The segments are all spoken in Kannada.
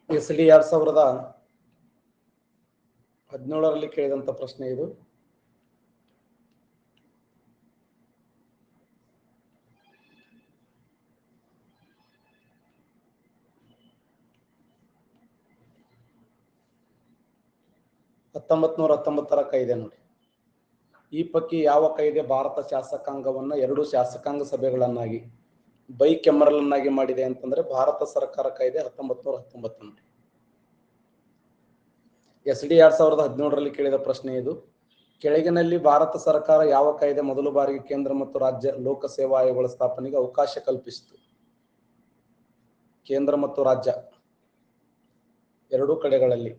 ಎಸ್.ಡಿ. 2017ರಲ್ಲಿ ಕೇಳಿದಂತ ಪ್ರಶ್ನೆ ಇದು. ರ ಕಾಯ್ದೆ ನೋಡಿ. ಈ ಪೈಕಿ ಯಾವ ಕಾಯ್ದೆ ಭಾರತ ಶಾಸಕಾಂಗವನ್ನ 2 ಶಾಸಕಾಂಗ ಸಭೆಗಳನ್ನಾಗಿ ಬೈಕೆಮರಲನ್ನಾಗಿ ಮಾಡಿದೆ ಅಂತಂದ್ರೆ ಭಾರತ ಸರ್ಕಾರ ಕಾಯ್ದೆ 1919 ನೋಡಿ. ಎಸ್.ಡಿ. 2017ರಲ್ಲಿ ಕೇಳಿದ ಪ್ರಶ್ನೆ ಇದು. ಕೆಳಗಿನಲ್ಲಿ ಭಾರತ ಸರ್ಕಾರ ಯಾವ ಕಾಯ್ದೆ ಮೊದಲು ಬಾರಿಗೆ ಕೇಂದ್ರ ಮತ್ತು ರಾಜ್ಯ ಲೋಕ ಸೇವಾ ಆಯೋಗಗಳ ಸ್ಥಾಪನೆಗೆ ಅವಕಾಶ ಕಲ್ಪಿಸಿತು? ಕೇಂದ್ರ ಮತ್ತು ರಾಜ್ಯ ಎರಡೂ ಕಡೆಗಳಲ್ಲಿ.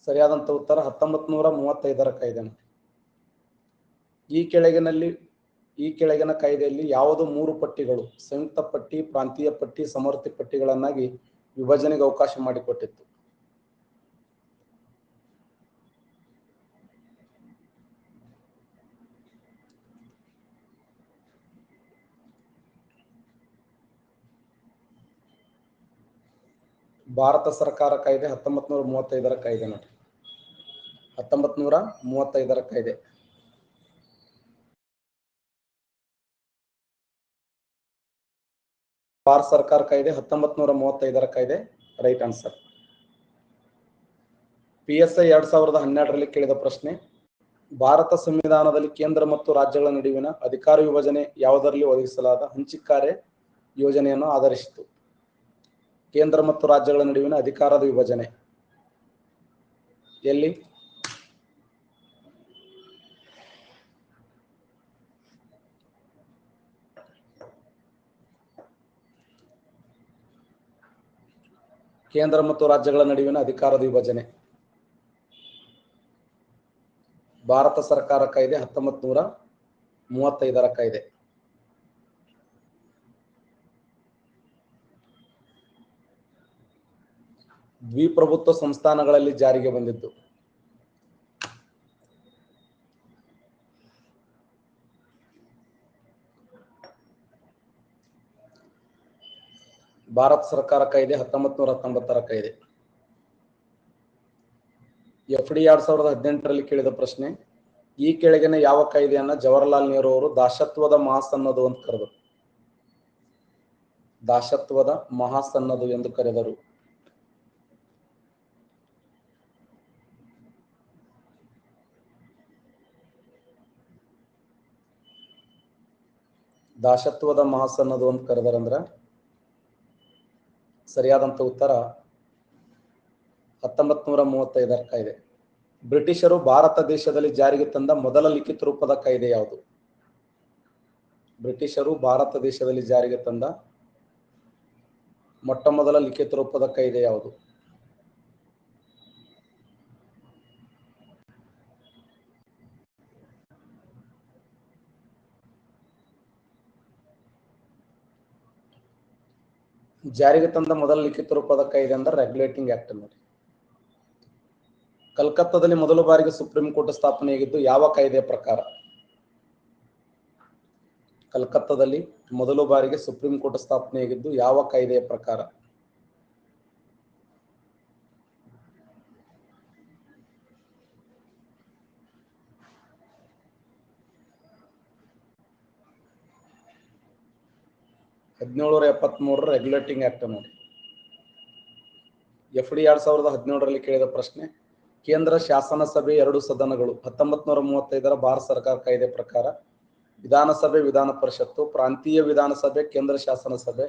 ಸರಿಯಾದಂತ ಉತ್ತರ 1935ರ ಕಾಯ್ದೆ. ಈ ಕೆಳಗಿನ ಕಾಯ್ದೆಯಲ್ಲಿ ಯಾವುದು 3 ಪಟ್ಟಿಗಳು ಸಂಯುಕ್ತ ಪಟ್ಟಿ, ಪ್ರಾಂತೀಯ ಪಟ್ಟಿ, ಸಮವರ್ತಿ ಪಟ್ಟಿಗಳನ್ನಾಗಿ ವಿಭಜನೆಗೆ ಅವಕಾಶ ಮಾಡಿಕೊಟ್ಟಿತ್ತು? ಭಾರತ ಸರ್ಕಾರ ಕಾಯ್ದೆ 1935ರ ಕಾಯ್ದೆ ನೋಡಿ. 1935ರ ಕಾಯ್ದೆ. ಭಾರತ ಸರ್ಕಾರ ಕಾಯ್ದೆ 1935ರ ಕಾಯ್ದೆ ರೈಟ್ ಆನ್ಸರ್. PSI 2012ರಲ್ಲಿ ಕೇಳಿದ ಪ್ರಶ್ನೆ. ಭಾರತ ಸಂವಿಧಾನದಲ್ಲಿ ಕೇಂದ್ರ ಮತ್ತು ರಾಜ್ಯಗಳ ನಡುವಿನ ಅಧಿಕಾರ ವಿಭಜನೆ ಯಾವುದರಲ್ಲಿ ಒದಗಿಸಲಾದ ಹಂಚಿಕಾರೆ ಯೋಜನೆಯನ್ನು ಆಧರಿಸಿತು? ಕೇಂದ್ರ ಮತ್ತು ರಾಜ್ಯಗಳ ನಡುವಿನ ಅಧಿಕಾರದ ವಿಭಜನೆ ಎಲ್ಲಿ? ಕೇಂದ್ರ ಮತ್ತು ರಾಜ್ಯಗಳ ನಡುವಿನ ಅಧಿಕಾರದ ವಿಭಜನೆ ಭಾರತ ಸರ್ಕಾರ ಕಾಯ್ದೆ 1935ರ ಕಾಯ್ದೆ. ದ್ವಿಪ್ರಭುತ್ವ ಸಂಸ್ಥಾನಗಳಲ್ಲಿ ಜಾರಿಗೆ ಬಂದಿದ್ದು? ಭಾರತ ಸರ್ಕಾರ ಕಾಯ್ದೆ 1919ರ ಕಾಯ್ದೆ. FD 2018ರಲ್ಲಿ ಕೇಳಿದ ಪ್ರಶ್ನೆ. ಈ ಕೆಳಗಿನ ಯಾವ ಕಾಯ್ದೆಯನ್ನ ಜವಾಹರಲಾಲ್ ನೆಹರು ಅವರು ದಾಸತ್ವದ ಮಹಾಸನ್ನದು ಅಂತ ಕರೆದರು? ದಾಸತ್ವದ ಮಹಾಸನ್ನದು ಎಂದು ಕರೆದರು. ದಾಸತ್ವದ ಮಹಾಸನ್ನದು ಅಂತ ಕರೆದರಂದ್ರ ಸರಿಯಾದಂತ ಉತ್ತರ 1935ರ ಕಾಯ್ದೆ. ಬ್ರಿಟಿಷರು ಭಾರತ ದೇಶದಲ್ಲಿ ಜಾರಿಗೆ ತಂದ ಮೊದಲ ಲಿಖಿತ ರೂಪದ ಕಾಯ್ದೆ ಯಾವುದು? ಬ್ರಿಟಿಷರು ಭಾರತ ದೇಶದಲ್ಲಿ ಜಾರಿಗೆ ತಂದ ಮೊಟ್ಟ ಮೊದಲ ಲಿಖಿತ ರೂಪದ ಕಾಯ್ದೆ ಯಾವುದು? ಜಾರಿಗೆ ತಂದ ಮೊದಲ ಲಿಖಿತ ರೂಪದ ಕಾಯ್ದೆ ಅಂದ್ರೆ ರೆಗ್ಯುಲೇಟಿಂಗ್ ಆಕ್ಟ್ ನೋಡಿ. ಕಲ್ಕತ್ತಾದಲ್ಲಿ ಮೊದಲ ಬಾರಿಗೆ ಸುಪ್ರೀಂ ಕೋರ್ಟ್ ಸ್ಥಾಪನೆಯಾಗಿದ್ದು ಯಾವ ಕಾಯ್ದೆಯ ಪ್ರಕಾರ? ಕಲ್ಕತ್ತಾದಲ್ಲಿ ಮೊದಲ ಬಾರಿಗೆ ಸುಪ್ರೀಂ ಕೋರ್ಟ್ ಸ್ಥಾಪನೆಯಾಗಿದ್ದು ಯಾವ ಕಾಯ್ದೆಯ ಪ್ರಕಾರ? ರೆಗ್ಯುಲೇಟಿಂಗ್ ಆಕ್ಟ್ ನೋಡಿ. FD 2017ರಲ್ಲಿ ಕೇಳಿದ ಪ್ರಶ್ನೆ. ಕೇಂದ್ರ ಶಾಸನ ಸಭೆ 2 ಸದನಗಳು 1935ರ ಭಾರತ ಸರ್ಕಾರ ಕಾಯ್ದೆ ಪ್ರಕಾರ ವಿಧಾನಸಭೆ, ವಿಧಾನ ಪರಿಷತ್ತು, ಪ್ರಾಂತೀಯ ವಿಧಾನಸಭೆ, ಕೇಂದ್ರ ಶಾಸನ ಸಭೆ,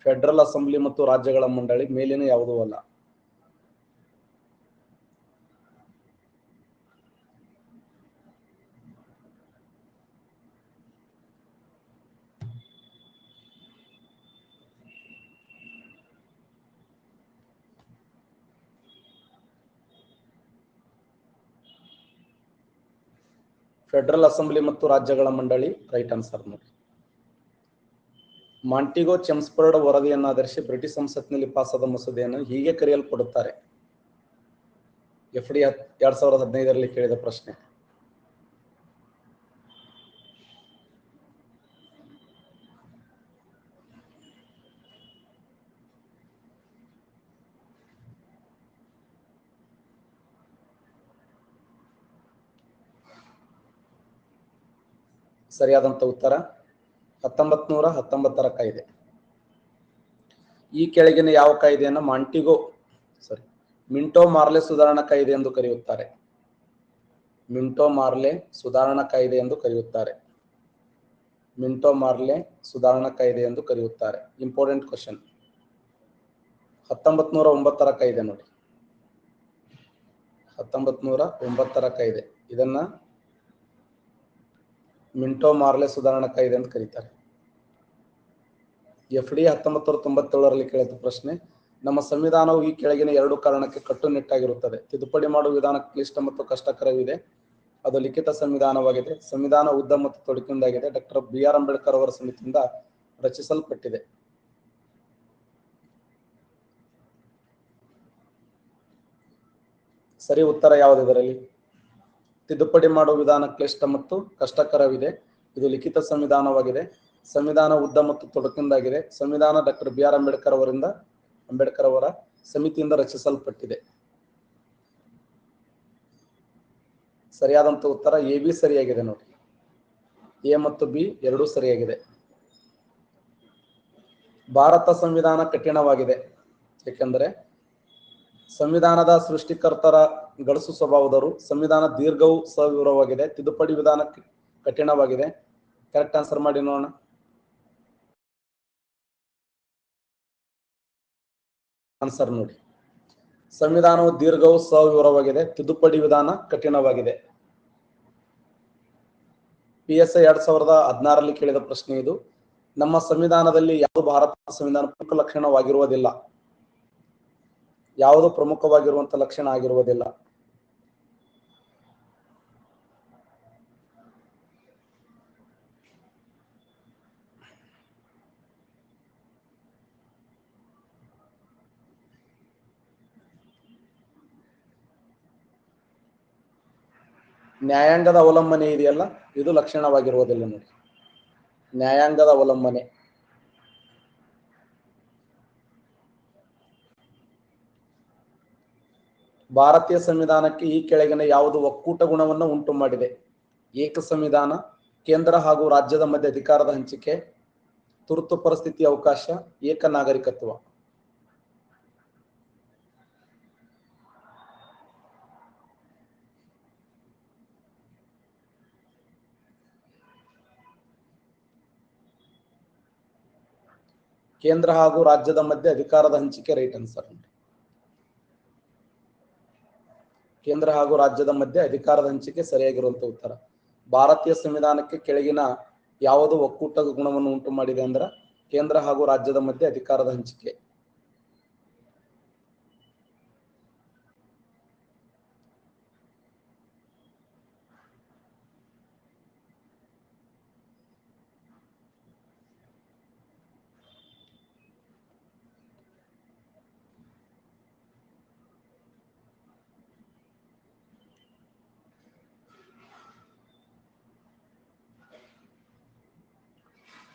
ಫೆಡರಲ್ ಅಸೆಂಬ್ಲಿ ಮತ್ತು ರಾಜ್ಯಗಳ ಮಂಡಳಿ ಮೇಲಿನ ಯಾವುದೂ ಅಲ್ಲ? ಫೆಡರಲ್ ಅಸೆಂಬ್ಲಿ ಮತ್ತು ರಾಜ್ಯಗಳ ಮಂಡಳಿ ರೈಟ್ ಆನ್ಸರ್ ನೋಡಿ. ಮಾಂಟಿಗೋ ಚೆಮ್ಸ್ಫರ್ಡ್ ವರದಿಯನ್ನು ಆಧರಿಸಿ ಬ್ರಿಟಿಷ್ ಸಂಸತ್ನಲ್ಲಿ ಪಾಸಾದ ಮಸೂದೆಯನ್ನು ಹೀಗೆ ಕರೆಯಲ್ಪಡುತ್ತಾರೆ. FD 2015ರಲ್ಲಿ ಕೇಳಿದ ಪ್ರಶ್ನೆ. ಸರಿಯಾದಂತ ಉತ್ತರ 1919ರ ಕಾಯ್ದೆ. ಈ ಕೆಳಗಿನ ಯಾವ ಕಾಯ್ದೆಯನ್ನು ಮಿಂಟೋ ಮಾರ್ಲೆ ಸುಧಾರಣಾ ಕಾಯ್ದೆ ಎಂದು ಕರೆಯುತ್ತಾರೆ? ಮಿಂಟೋ ಮಾರ್ಲೆ ಸುಧಾರಣಾ ಕಾಯ್ದೆ ಎಂದು ಕರೆಯುತ್ತಾರೆ. ಮಿಂಟೋ ಮಾರ್ಲೆ ಸುಧಾರಣಾ ಕಾಯ್ದೆ ಎಂದು ಕರೆಯುತ್ತಾರೆ. Important question. 1909ರ ಕಾಯ್ದೆ ನೋಡಿ. 1909ರ ಕಾಯ್ದೆ. ಇದನ್ನ ಮಿಂಟೋ ಮಾರ್ಲೆ ಸುಧಾರಣಾ ಕಾಯ್ದೆ ಅಂತ ಕರೀತಾರೆ. FD 1997ರಲ್ಲಿ ಕೇಳಿದ ಪ್ರಶ್ನೆ. ನಮ್ಮ ಸಂವಿಧಾನವು ಈ ಕೆಳಗಿನ ಎರಡು ಕಾರಣಕ್ಕೆ ಕಟ್ಟುನಿಟ್ಟಾಗಿರುತ್ತದೆ. ತಿದ್ದುಪಡಿ ಮಾಡುವ ವಿಧಾನ ಕ್ಲಿಷ್ಟ ಮತ್ತು ಕಷ್ಟಕರವಿದೆ. ಅದು ಲಿಖಿತ ಸಂವಿಧಾನವಾಗಿದೆ. ಸಂವಿಧಾನ ಉದ್ದ ಮತ್ತು ತೊಡಕಿಂದಾಗಿದೆ. ಡಾಕ್ಟರ್ BR ಅಂಬೇಡ್ಕರ್ ಅವರ ಸಮಿತಿಯಿಂದ ರಚಿಸಲ್ಪಟ್ಟಿದೆ. ಸರಿ ಉತ್ತರ ಯಾವುದು ಇದರಲ್ಲಿ? ತಿದ್ದುಪಡಿ ಮಾಡುವ ವಿಧಾನ ಕ್ಲಿಷ್ಟ ಮತ್ತು ಕಷ್ಟಕರವಿದೆ. ಇದು ಲಿಖಿತ ಸಂವಿಧಾನವಾಗಿದೆ. ಸಂವಿಧಾನ ಉದ್ದ ಮತ್ತು ತೊಡಕಿಂದಾಗಿದೆ. ಸಂವಿಧಾನ ಡಾಕ್ಟರ್ BR ಅಂಬೇಡ್ಕರ್ ಅವರ ಸಮಿತಿಯಿಂದ ರಚಿಸಲ್ಪಟ್ಟಿದೆ. ಸರಿಯಾದಂತ ಉತ್ತರ AB ಸರಿಯಾಗಿದೆ ನೋಡಿ. A ಮತ್ತು B ಎರಡೂ ಸರಿಯಾಗಿದೆ. ಭಾರತ ಸಂವಿಧಾನ ಕಠಿಣವಾಗಿದೆ. ಏಕೆಂದರೆ ಸಂವಿಧಾನದ ಸೃಷ್ಟಿಕರ್ತರ ಗಡಸು ಸ್ವಭಾವದವರು. ಸಂವಿಧಾನ ದೀರ್ಘವೂ ಸವಿವರವಾಗಿದೆ. ತಿದ್ದುಪಡಿ ವಿಧಾನ ಕಠಿಣವಾಗಿದೆ. ಕರೆಕ್ಟ್ ಆನ್ಸರ್ ಮಾಡಿ ನೋಡೋಣ. ಆನ್ಸರ್ ನೋಡಿ. ಸಂವಿಧಾನವು ದೀರ್ಘವೂ ಸವಿವರವಾಗಿದೆ. ತಿದ್ದುಪಡಿ ವಿಧಾನ ಕಠಿಣವಾಗಿದೆ. PSI 2016ರಲ್ಲಿ ಕೇಳಿದ ಪ್ರಶ್ನೆ ಇದು. ನಮ್ಮ ಸಂವಿಧಾನದಲ್ಲಿ ಯಾವುದು ಭಾರತದ ಸಂವಿಧಾನ ಪ್ರಮುಖ ಲಕ್ಷಣವಾಗಿರುವುದಿಲ್ಲ? ಯಾವುದು ಪ್ರಮುಖವಾಗಿರುವಂತಹ ಲಕ್ಷಣ ಆಗಿರುವುದಿಲ್ಲ? ನ್ಯಾಯಾಂಗದ ಅವಲಂಬನೆ ಇದೆಯಲ್ಲ, ಇದು ಲಕ್ಷಣವಾಗಿರುವುದಿಲ್ಲ ನೋಡಿ. ನ್ಯಾಯಾಂಗದ ಅವಲಂಬನೆ. ಭಾರತೀಯ ಸಂವಿಧಾನಕ್ಕೆ ಈ ಕೆಳಗಿನ ಯಾವುದು ಒಕ್ಕೂಟ ಗುಣವನ್ನು ಉಂಟು ಮಾಡಿದೆ? ಏಕ ಸಂವಿಧಾನ, ಕೇಂದ್ರ ಹಾಗೂ ರಾಜ್ಯದ ಮಧ್ಯೆ ಅಧಿಕಾರದ ಹಂಚಿಕೆ, ತುರ್ತು ಪರಿಸ್ಥಿತಿ ಅವಕಾಶ, ಏಕ ನಾಗರಿಕತ್ವ. ಕೇಂದ್ರ ಹಾಗೂ ರಾಜ್ಯದ ಮಧ್ಯೆ ಅಧಿಕಾರದ ಹಂಚಿಕೆ ರೈಟ್ ಆನ್ಸರ್. ಕೇಂದ್ರ ಹಾಗೂ ರಾಜ್ಯದ ಮಧ್ಯೆ ಅಧಿಕಾರದ ಹಂಚಿಕೆ ಸರಿಯಾಗಿರುವಂತಹ ಉತ್ತರ. ಭಾರತೀಯ ಸಂವಿಧಾನಕ್ಕೆ ಕೆಳಗಿನ ಯಾವುದು ಒಕ್ಕೂಟ ಗುಣವನ್ನು ಉಂಟು ಮಾಡಿದೆ ಅಂದ್ರೆ ಕೇಂದ್ರ ಹಾಗೂ ರಾಜ್ಯದ ಮಧ್ಯೆ ಅಧಿಕಾರದ ಹಂಚಿಕೆ.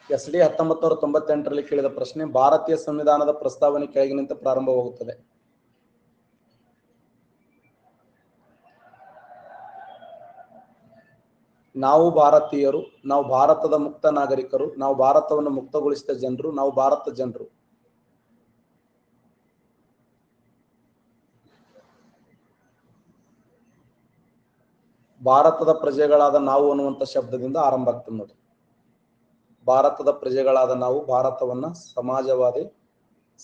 SD 1998ರಲ್ಲಿ ಕೇಳಿದ ಪ್ರಶ್ನೆ. ಭಾರತೀಯ ಸಂವಿಧಾನದ ಪ್ರಸ್ತಾವನೆ ಕೆಳಗಿನಂತೆ ಪ್ರಾರಂಭವಾಗುತ್ತದೆ. ನಾವು ಭಾರತೀಯರು, ನಾವು ಭಾರತದ ಮುಕ್ತ ನಾಗರಿಕರು, ನಾವು ಭಾರತವನ್ನು ಮುಕ್ತಗೊಳಿಸಿದ ಜನರು, ನಾವು ಭಾರತ ಜನರು. ಭಾರತದ ಪ್ರಜೆಗಳಾದ ನಾವು ಅನ್ನುವಂಥ ಶಬ್ದದಿಂದ ಆರಂಭ ಆಗ್ತದೆ ನೋಡಿ. ಭಾರತದ ಪ್ರಜೆಗಳಾದ ನಾವು ಭಾರತವನ್ನ ಸಮಾಜವಾದಿ,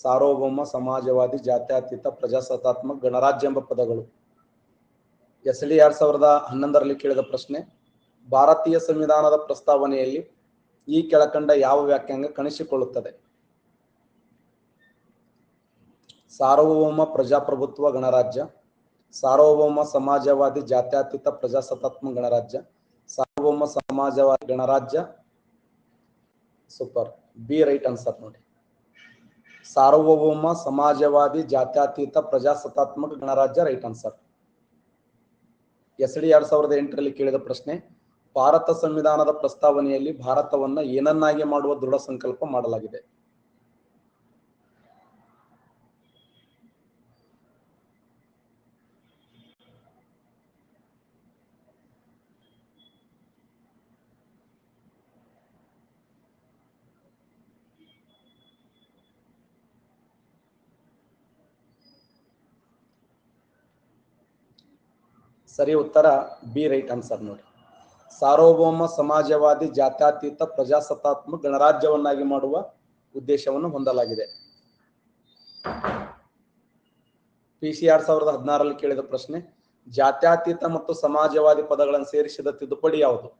ಸಾರ್ವಭೌಮ, ಸಮಾಜವಾದಿ, ಜಾತ್ಯತೀತ, ಪ್ರಜಾಸತ್ತಾತ್ಮಕ, ಗಣರಾಜ್ಯ ಎಂಬ ಪದಗಳು. SD 2011ರಲ್ಲಿ ಕೇಳಿದ ಪ್ರಶ್ನೆ. ಭಾರತೀಯ ಸಂವಿಧಾನದ ಪ್ರಸ್ತಾವನೆಯಲ್ಲಿ ಈ ಕೆಳಕಂಡ ಯಾವ ವ್ಯಾಖ್ಯಾನ ಕಾಣಿಸಿಕೊಳ್ಳುತ್ತದೆ? ಸಾರ್ವಭೌಮ, ಪ್ರಜಾಪ್ರಭುತ್ವ, ಗಣರಾಜ್ಯ, ಸಾರ್ವಭೌಮ, ಸಮಾಜವಾದಿ, ಜಾತ್ಯತೀತ, ಪ್ರಜಾಸತ್ತಾತ್ಮಕ, ಗಣರಾಜ್ಯ, ಸಾರ್ವಭೌಮ ಸಮಾಜವಾದಿ ಗಣರಾಜ್ಯ. ಸೂಪರ್. ಬಿ ರೈಟ್ ಆನ್ಸರ್ ನೋಡಿ. ಸಾರ್ವಭೌಮ ಸಮಾಜವಾದಿ ಜಾತ್ಯತೀತ ಪ್ರಜಾಸತ್ತಾತ್ಮಕ ಗಣರಾಜ್ಯ ರೈಟ್ ಆನ್ಸರ್. SD 2008ರಲ್ಲಿ ಕೇಳಿದ ಪ್ರಶ್ನೆ, ಭಾರತ ಸಂವಿಧಾನದ ಪ್ರಸ್ತಾವನೆಯಲ್ಲಿ ಭಾರತವನ್ನ ಏನನ್ನಾಗಿ ಮಾಡುವ ದೃಢ ಸಂಕಲ್ಪ ಮಾಡಲಾಗಿದೆ? ಸರಿ ಉತ್ತರ ಬಿ ರೈಟ್ ಆನ್ಸರ್ ನೋಡಿ. ಸಾರ್ವಭೌಮ ಸಮಾಜವಾದಿ ಜಾತ್ಯತೀತ ಪ್ರಜಾಸತ್ತಾತ್ಮಕ ಗಣರಾಜ್ಯವನ್ನಾಗಿ ಮಾಡುವ ಉದ್ದೇಶವನ್ನು ಹೊಂದಲಾಗಿದೆ. PC 2016ರಲ್ಲಿ ಕೇಳಿದ ಪ್ರಶ್ನೆ, ಜಾತ್ಯತೀತ ಮತ್ತು ಸಮಾಜವಾದಿ ಪದಗಳನ್ನು ಸೇರಿಸಿದ ತಿದ್ದುಪಡಿ ಯಾವುದು?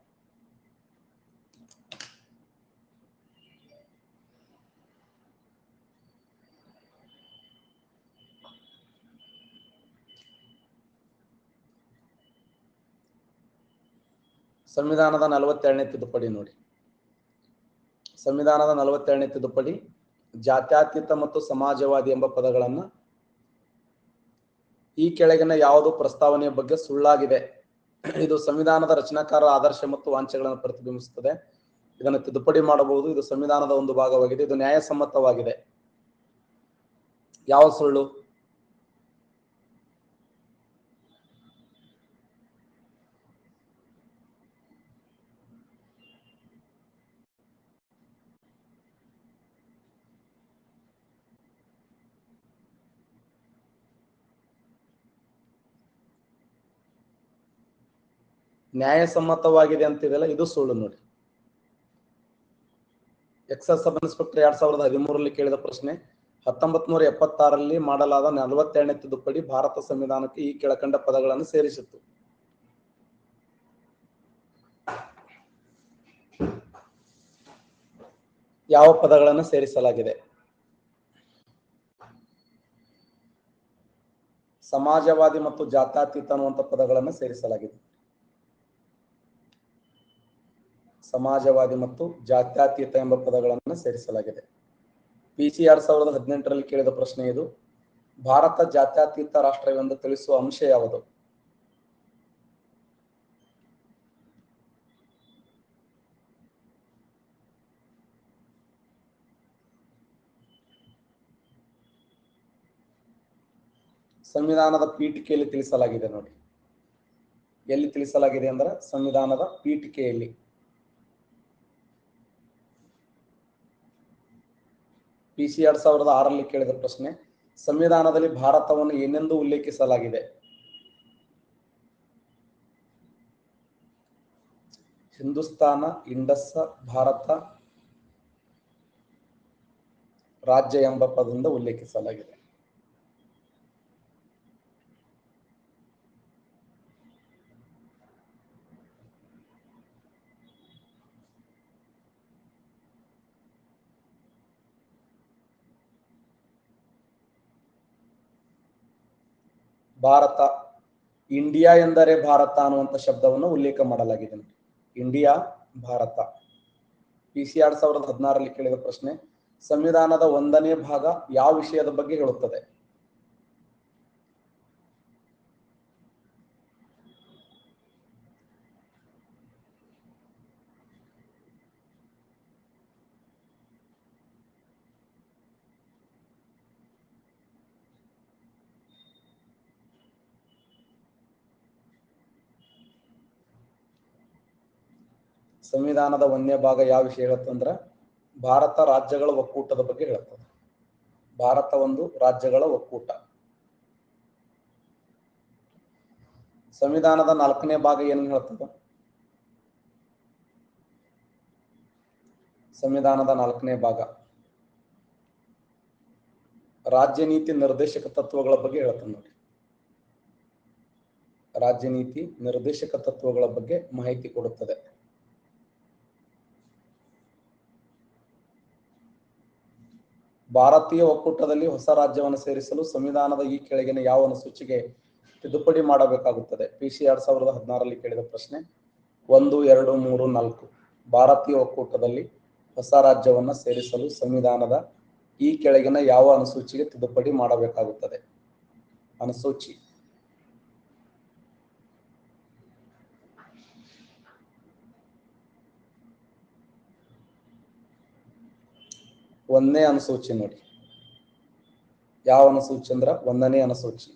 ಸಂವಿಧಾನದ 42ನೇ ತಿದ್ದುಪಡಿ ನೋಡಿ. ಸಂವಿಧಾನದ 42ನೇ ತಿದ್ದುಪಡಿ ಜಾತ್ಯತೀತ ಮತ್ತು ಸಮಾಜವಾದಿ ಎಂಬ ಪದಗಳನ್ನು ಈ ಕೆಳಗಿನ ಯಾವುದು ಪ್ರಸ್ತಾವನೆಯ ಬಗ್ಗೆ ಸುಳ್ಳಾಗಿದೆ? ಇದು ಸಂವಿಧಾನದ ರಚನಾಕಾರರ ಆದರ್ಶ ಮತ್ತು ವಾಂಛೆಗಳನ್ನು ಪ್ರತಿಬಿಂಬಿಸುತ್ತದೆ. ಇದನ್ನು ತಿದ್ದುಪಡಿ ಮಾಡಬಹುದು. ಇದು ಸಂವಿಧಾನದ ಒಂದು ಭಾಗವಾಗಿದೆ. ಇದು ನ್ಯಾಯಸಮ್ಮತವಾಗಿದೆ. ಯಾವ ಸುಳ್ಳು? ನ್ಯಾಯಸಮ್ಮತವಾಗಿದೆ ಅಂತಿದೆಯಲ್ಲ, ಇದು ಸುಳ್ಳು ನೋಡಿ. ಎಕ್ಸೈಸ್ ಸಬ್ ಇನ್ಸ್ಪೆಕ್ಟರ್ 2013ರಲ್ಲಿ ಕೇಳಿದ ಪ್ರಶ್ನೆ, 1976ರಲ್ಲಿ ಮಾಡಲಾದ 42ನೇ ತಿದ್ದುಪಡಿ ಭಾರತ ಸಂವಿಧಾನಕ್ಕೆ ಈ ಕೆಳಕಂಡ ಪದಗಳನ್ನು ಸೇರಿಸಿತ್ತು. ಯಾವ ಪದಗಳನ್ನು ಸೇರಿಸಲಾಗಿದೆ? ಸಮಾಜವಾದಿ ಮತ್ತು ಜಾತ್ಯತೀತ ಅನ್ನುವಂಥ ಪದಗಳನ್ನು ಸೇರಿಸಲಾಗಿದೆ. ಸಮಾಜವಾದಿ ಮತ್ತು ಜಾತ್ಯತೀತ ಎಂಬ ಪದಗಳನ್ನು ಸೇರಿಸಲಾಗಿದೆ. PC 2018ರಲ್ಲಿ ಕೇಳಿದ ಪ್ರಶ್ನೆ ಇದು, ಭಾರತ ಜಾತ್ಯತೀತ ರಾಷ್ಟ್ರವೆಂದು ತಿಳಿಸುವ ಅಂಶ ಯಾವುದು? ಸಂವಿಧಾನದ ಪೀಠಿಕೆಯಲ್ಲಿ ತಿಳಿಸಲಾಗಿದೆ ನೋಡಿ. ಎಲ್ಲಿ ತಿಳಿಸಲಾಗಿದೆ ಅಂದ್ರೆ ಸಂವಿಧಾನದ ಪೀಠಿಕೆಯಲ್ಲಿ. PC 2006ರಲ್ಲಿ ಕೇಳಿದ ಪ್ರಶ್ನೆ, ಸಂವಿಧಾನದಲ್ಲಿ ಭಾರತವನ್ನು ಏನೆಂದು ಉಲ್ಲೇಖಿಸಲಾಗಿದೆ? ಹಿಂದೂಸ್ತಾನ, ಇಂಡಸ್, ಭಾರತ ರಾಜ್ಯ ಎಂಬ ಪದದಿಂದ ಉಲ್ಲೇಖಿಸಲಾಗಿದೆ. ಭಾರತ, ಇಂಡಿಯಾ ಎಂದರೆ ಭಾರತ ಅನ್ನುವಂಥ ಶಬ್ದವನ್ನು ಉಲ್ಲೇಖ ಮಾಡಲಾಗಿದೆ. ಇಂಡಿಯಾ, ಭಾರತ. PC 2016ರಲ್ಲಿ ಕೇಳಿದ ಪ್ರಶ್ನೆ, ಸಂವಿಧಾನದ 1ನೇ ಭಾಗ ಯಾವ ವಿಷಯದ ಬಗ್ಗೆ ಹೇಳುತ್ತದೆ? ಸಂವಿಧಾನದ 1ನೇ ಭಾಗ ಯಾವ ವಿಷಯ ಹೇಳುತ್ತಂದ್ರೆ ಭಾರತ ರಾಜ್ಯಗಳ ಒಕ್ಕೂಟದ ಬಗ್ಗೆ ಹೇಳುತ್ತದೆ. ಭಾರತ ಒಂದು ರಾಜ್ಯಗಳ ಒಕ್ಕೂಟ. ಸಂವಿಧಾನದ 4ನೇ ಭಾಗ ಏನು ಹೇಳುತ್ತದೆ? ಸಂವಿಧಾನದ 4ನೇ ಭಾಗ ರಾಜ್ಯ ನೀತಿ ನಿರ್ದೇಶಕ ತತ್ವಗಳ ಬಗ್ಗೆ ಹೇಳುತ್ತದೆ ನೋಡಿ. ರಾಜ್ಯ ನೀತಿ ನಿರ್ದೇಶಕ ತತ್ವಗಳ ಬಗ್ಗೆ ಮಾಹಿತಿ ಕೊಡುತ್ತದೆ. ಭಾರತೀಯ ಒಕ್ಕೂಟದಲ್ಲಿ ಹೊಸ ರಾಜ್ಯವನ್ನು ಸೇರಿಸಲು ಸಂವಿಧಾನದ ಈ ಕೆಳಗಿನ ಯಾವ ಅನುಸೂಚಿಗೆ ತಿದ್ದುಪಡಿ ಮಾಡಬೇಕಾಗುತ್ತದೆ? PC 2016ರಲ್ಲಿ ಕೇಳಿದ ಪ್ರಶ್ನೆ, 1, 2, 3, 4 ಭಾರತೀಯ ಒಕ್ಕೂಟದಲ್ಲಿ ಹೊಸ ರಾಜ್ಯವನ್ನು ಸೇರಿಸಲು ಸಂವಿಧಾನದ ಈ ಕೆಳಗಿನ ಯಾವ ಅನುಸೂಚಿಗೆ ತಿದ್ದುಪಡಿ ಮಾಡಬೇಕಾಗುತ್ತದೆ? ಅನುಸೂಚಿ 1ನೇ ಅನುಸೂಚಿ ನೋಡಿ. ಯಾವ ಅನುಸೂಚಿ ಅಂದ್ರ 1ನೇ ಅನುಸೂಚಿ.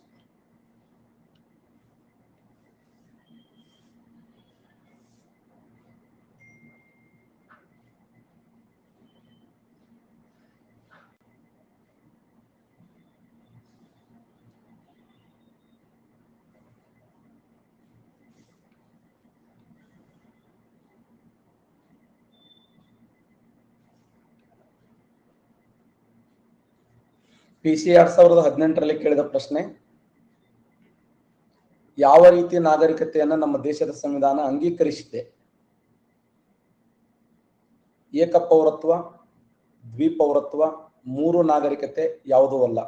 PC 2018ರಲ್ಲಿ ಕೇಳಿದ ಪ್ರಶ್ನೆ, ಯಾವ ರೀತಿಯ ನಾಗರಿಕತೆಯನ್ನು ನಮ್ಮ ದೇಶದ ಸಂವಿಧಾನ ಅಂಗೀಕರಿಸಿದೆ? ಏಕಪೌರತ್ವ, ದ್ವಿಪೌರತ್ವ, 3 ನಾಗರಿಕತೆ ಯಾವುದೂ ಅಲ್ಲ.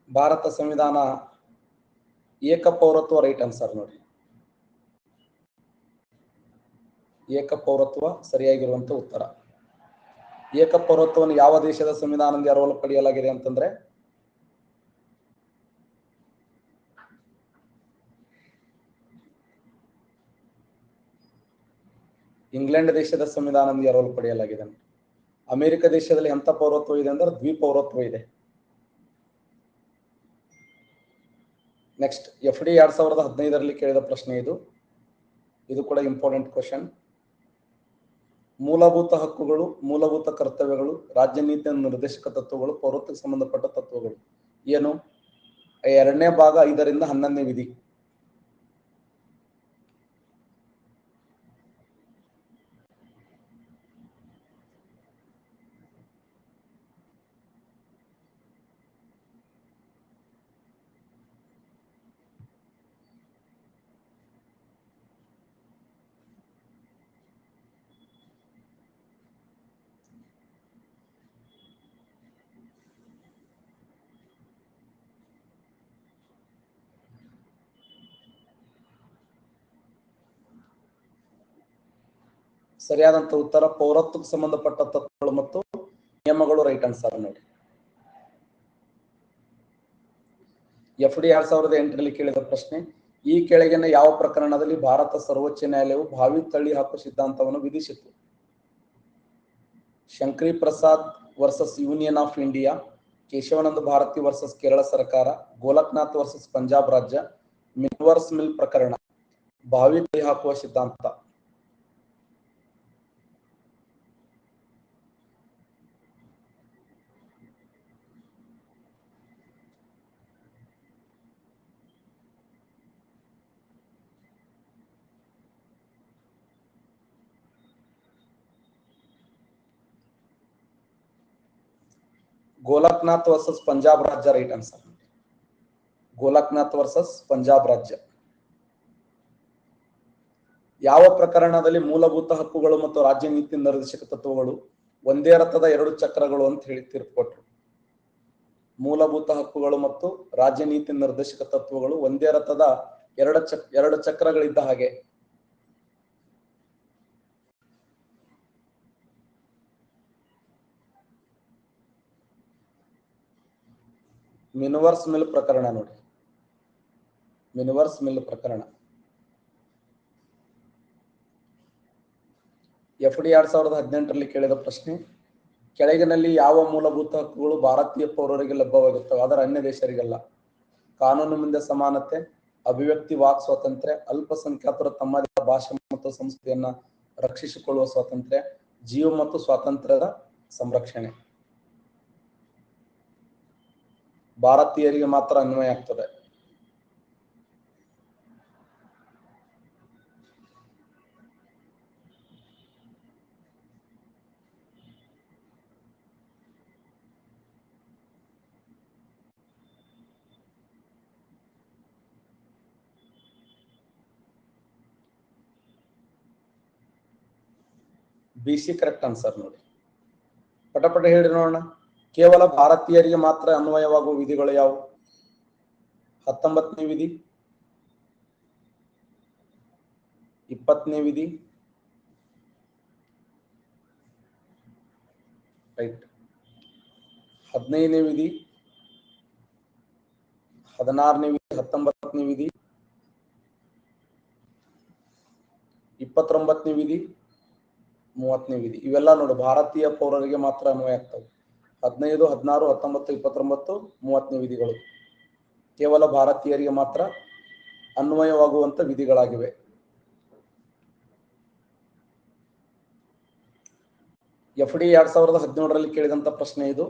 ಭಾರತ ಸಂವಿಧಾನ ಏಕಪೌರತ್ವ ರೈಟ್ ಆನ್ಸರ್ ನೋಡಿ. ಏಕಪೌರತ್ವ ಸರಿಯಾಗಿರುವಂತ ಉತ್ತರ. ಏಕಪೌರತ್ವವನ್ನು ಯಾವ ದೇಶದ ಸಂವಿಧಾನದಿಂದ ಎರವಲು ಪಡೆಯಲಾಗಿದೆ ಅಂತಂದ್ರೆ ಇಂಗ್ಲೆಂಡ್ ದೇಶದ ಸಂವಿಧಾನದಿಂದ ಎರವಲು ಪಡೆಯಲಾಗಿದೆ. ಅಮೆರಿಕ ದೇಶದಲ್ಲಿ ಎಂತ ಪೌರತ್ವ ಇದೆ ಅಂದ್ರೆ ದ್ವಿಪೌರತ್ವ ಇದೆ. ನೆಕ್ಸ್ಟ್ FD 2015ರಲ್ಲಿ ಕೇಳಿದ ಪ್ರಶ್ನೆ ಇದು ಕೂಡ ಇಂಪಾರ್ಟೆಂಟ್ ಕ್ವಶನ್. ಮೂಲಭೂತ ಹಕ್ಕುಗಳು, ಮೂಲಭೂತ ಕರ್ತವ್ಯಗಳು, ರಾಜ್ಯ ನೀತಿಯ ನಿರ್ದೇಶಕ ತತ್ವಗಳು, ಪೌರತ್ವಕ್ಕೆ ಸಂಬಂಧಪಟ್ಟ ತತ್ವಗಳು ಏನು? 2ನೇ ಭಾಗ 5ರಿಂದ 11ನೇ ವಿಧಿ. ಸರಿಯಾದಂತ ಉತ್ತರ ಪೌರತ್ವಕ್ಕೆ ಸಂಬಂಧಪಟ್ಟ ತತ್ವಗಳು ಮತ್ತು ನಿಯಮಗಳು ರೈಟ್ ಆನ್ಸರ್ ನೋಡಿ. FD 2008ರಲ್ಲಿ ಕೇಳಿದ ಪ್ರಶ್ನೆ, ಈ ಕೆಳಗಿನ ಯಾವ ಪ್ರಕರಣದಲ್ಲಿ ಭಾರತ ಸರ್ವೋಚ್ಚ ನ್ಯಾಯಾಲಯವು ಭಾವಿ ತಳ್ಳಿ ಹಾಕುವ ಸಿದ್ಧಾಂತವನ್ನು ವಿಧಿಸಿತು? Shankari Prasad versus union of India, Keshavananda Bharati versus Kerala ಸರ್ಕಾರ, ಗೋಲಕ್ನಾಥ್ ವರ್ಸಸ್ ಪಂಜಾಬ್ ರಾಜ್ಯ, ಮಿಲ್ವರ್ಸ್ ಮಿಲ್ ಪ್ರಕರಣ. ಭಾವಿ ತಳ್ಳಿ ಹಾಕುವ ಸಿದ್ಧಾಂತ ಗೋಲಕ್ನಾಥ್ ವರ್ಸಸ್ ಪಂಜಾಬ್ ರಾಜ್ಯ right answer. Golaknath versus Punjab ರಾಜ್ಯ. ಯಾವ ಪ್ರಕರಣದಲ್ಲಿ ಮೂಲಭೂತ ಹಕ್ಕುಗಳು ಮತ್ತು ರಾಜ್ಯ ನೀತಿ ನಿರ್ದೇಶಕ ತತ್ವಗಳು ಒಂದೇ ರಥದ 2 ಚಕ್ರಗಳು ಅಂತ ಹೇಳಿ ತೀರ್ಪು ಕೊಟ್ಟರು? ಮೂಲಭೂತ ಹಕ್ಕುಗಳು ಮತ್ತು ರಾಜ್ಯ ನೀತಿ ನಿರ್ದೇಶಕ ತತ್ವಗಳು ಒಂದೇ ರಥದ 2 ಚಕ್ರಗಳಿದ್ದ ಹಾಗೆ. ಮಿನ್ವರ್ಸ್ ಮಿಲ್ ಪ್ರಕರಣ ನೋಡಿ. ಮಿನ್ವರ್ಸ್ ಮಿಲ್ ಪ್ರಕರಣ. FD 2018ರಲ್ಲಿ ಕೇಳಿದ ಪ್ರಶ್ನೆ, ಕೆಳಗಿನಲ್ಲಿ ಯಾವ ಮೂಲಭೂತ ಹಕ್ಕುಗಳು ಭಾರತೀಯ ಪೌರರಿಗೆ ಲಭ್ಯವಾಗುತ್ತವೆ ಆದರೆ ಅನ್ಯ ದೇಶರಿಗಲ್ಲ? ಕಾನೂನು ಮುಂದೆ ಸಮಾನತೆ, ಅಭಿವ್ಯಕ್ತಿ ವಾಕ್ ಸ್ವಾತಂತ್ರ್ಯ, ಅಲ್ಪಸಂಖ್ಯಾತರು ತಮ್ಮದೇ ಭಾಷೆ ಮತ್ತು ಸಂಸ್ಕೃತಿಯನ್ನ ರಕ್ಷಿಸಿಕೊಳ್ಳುವ ಸ್ವಾತಂತ್ರ್ಯ, ಜೀವ ಮತ್ತು ಸ್ವಾತಂತ್ರ್ಯದ ಸಂರಕ್ಷಣೆ. ಭಾರತೀಯರಿಗೆ ಮಾತ್ರ ಅನ್ವಯ ಆಗ್ತದೆ. BC ಕರೆಕ್ಟ್ ಆನ್ಸರ್ ನೋಡಿ. ಪಟಪಟ ಹೇಳಿ ನೋಡೋಣ. ಕೇವಲ ಭಾರತೀಯರಿಗೆ ಮಾತ್ರ ಅನ್ವಯವಾಗುವ ವಿಧಿಗಳು ಯಾವುವು? 19ನೇ ವಿಧಿ, 20ನೇ ವಿಧಿ, ರೈಟ್, 15ನೇ ವಿಧಿ, 16ನೇ ವಿಧಿ, 19ನೇ ವಿಧಿ, 29ನೇ ವಿಧಿ, 30ನೇ ವಿಧಿ. ಇವೆಲ್ಲ ನೋಡಿ ಭಾರತೀಯ ಪೌರರಿಗೆ ಮಾತ್ರ ಅನ್ವಯ ಆಗ್ತವೆ. 15, 16, 19, 29, 30ನೇ ವಿಧಿಗಳು ಕೇವಲ ಭಾರತೀಯರಿಗೆ ಮಾತ್ರ ಅನ್ವಯವಾಗುವಂತ ವಿಧಿಗಳಾಗಿವೆ. FD 2017ರಲ್ಲಿ ಕೇಳಿದಂತ ಪ್ರಶ್ನೆ ಇದು.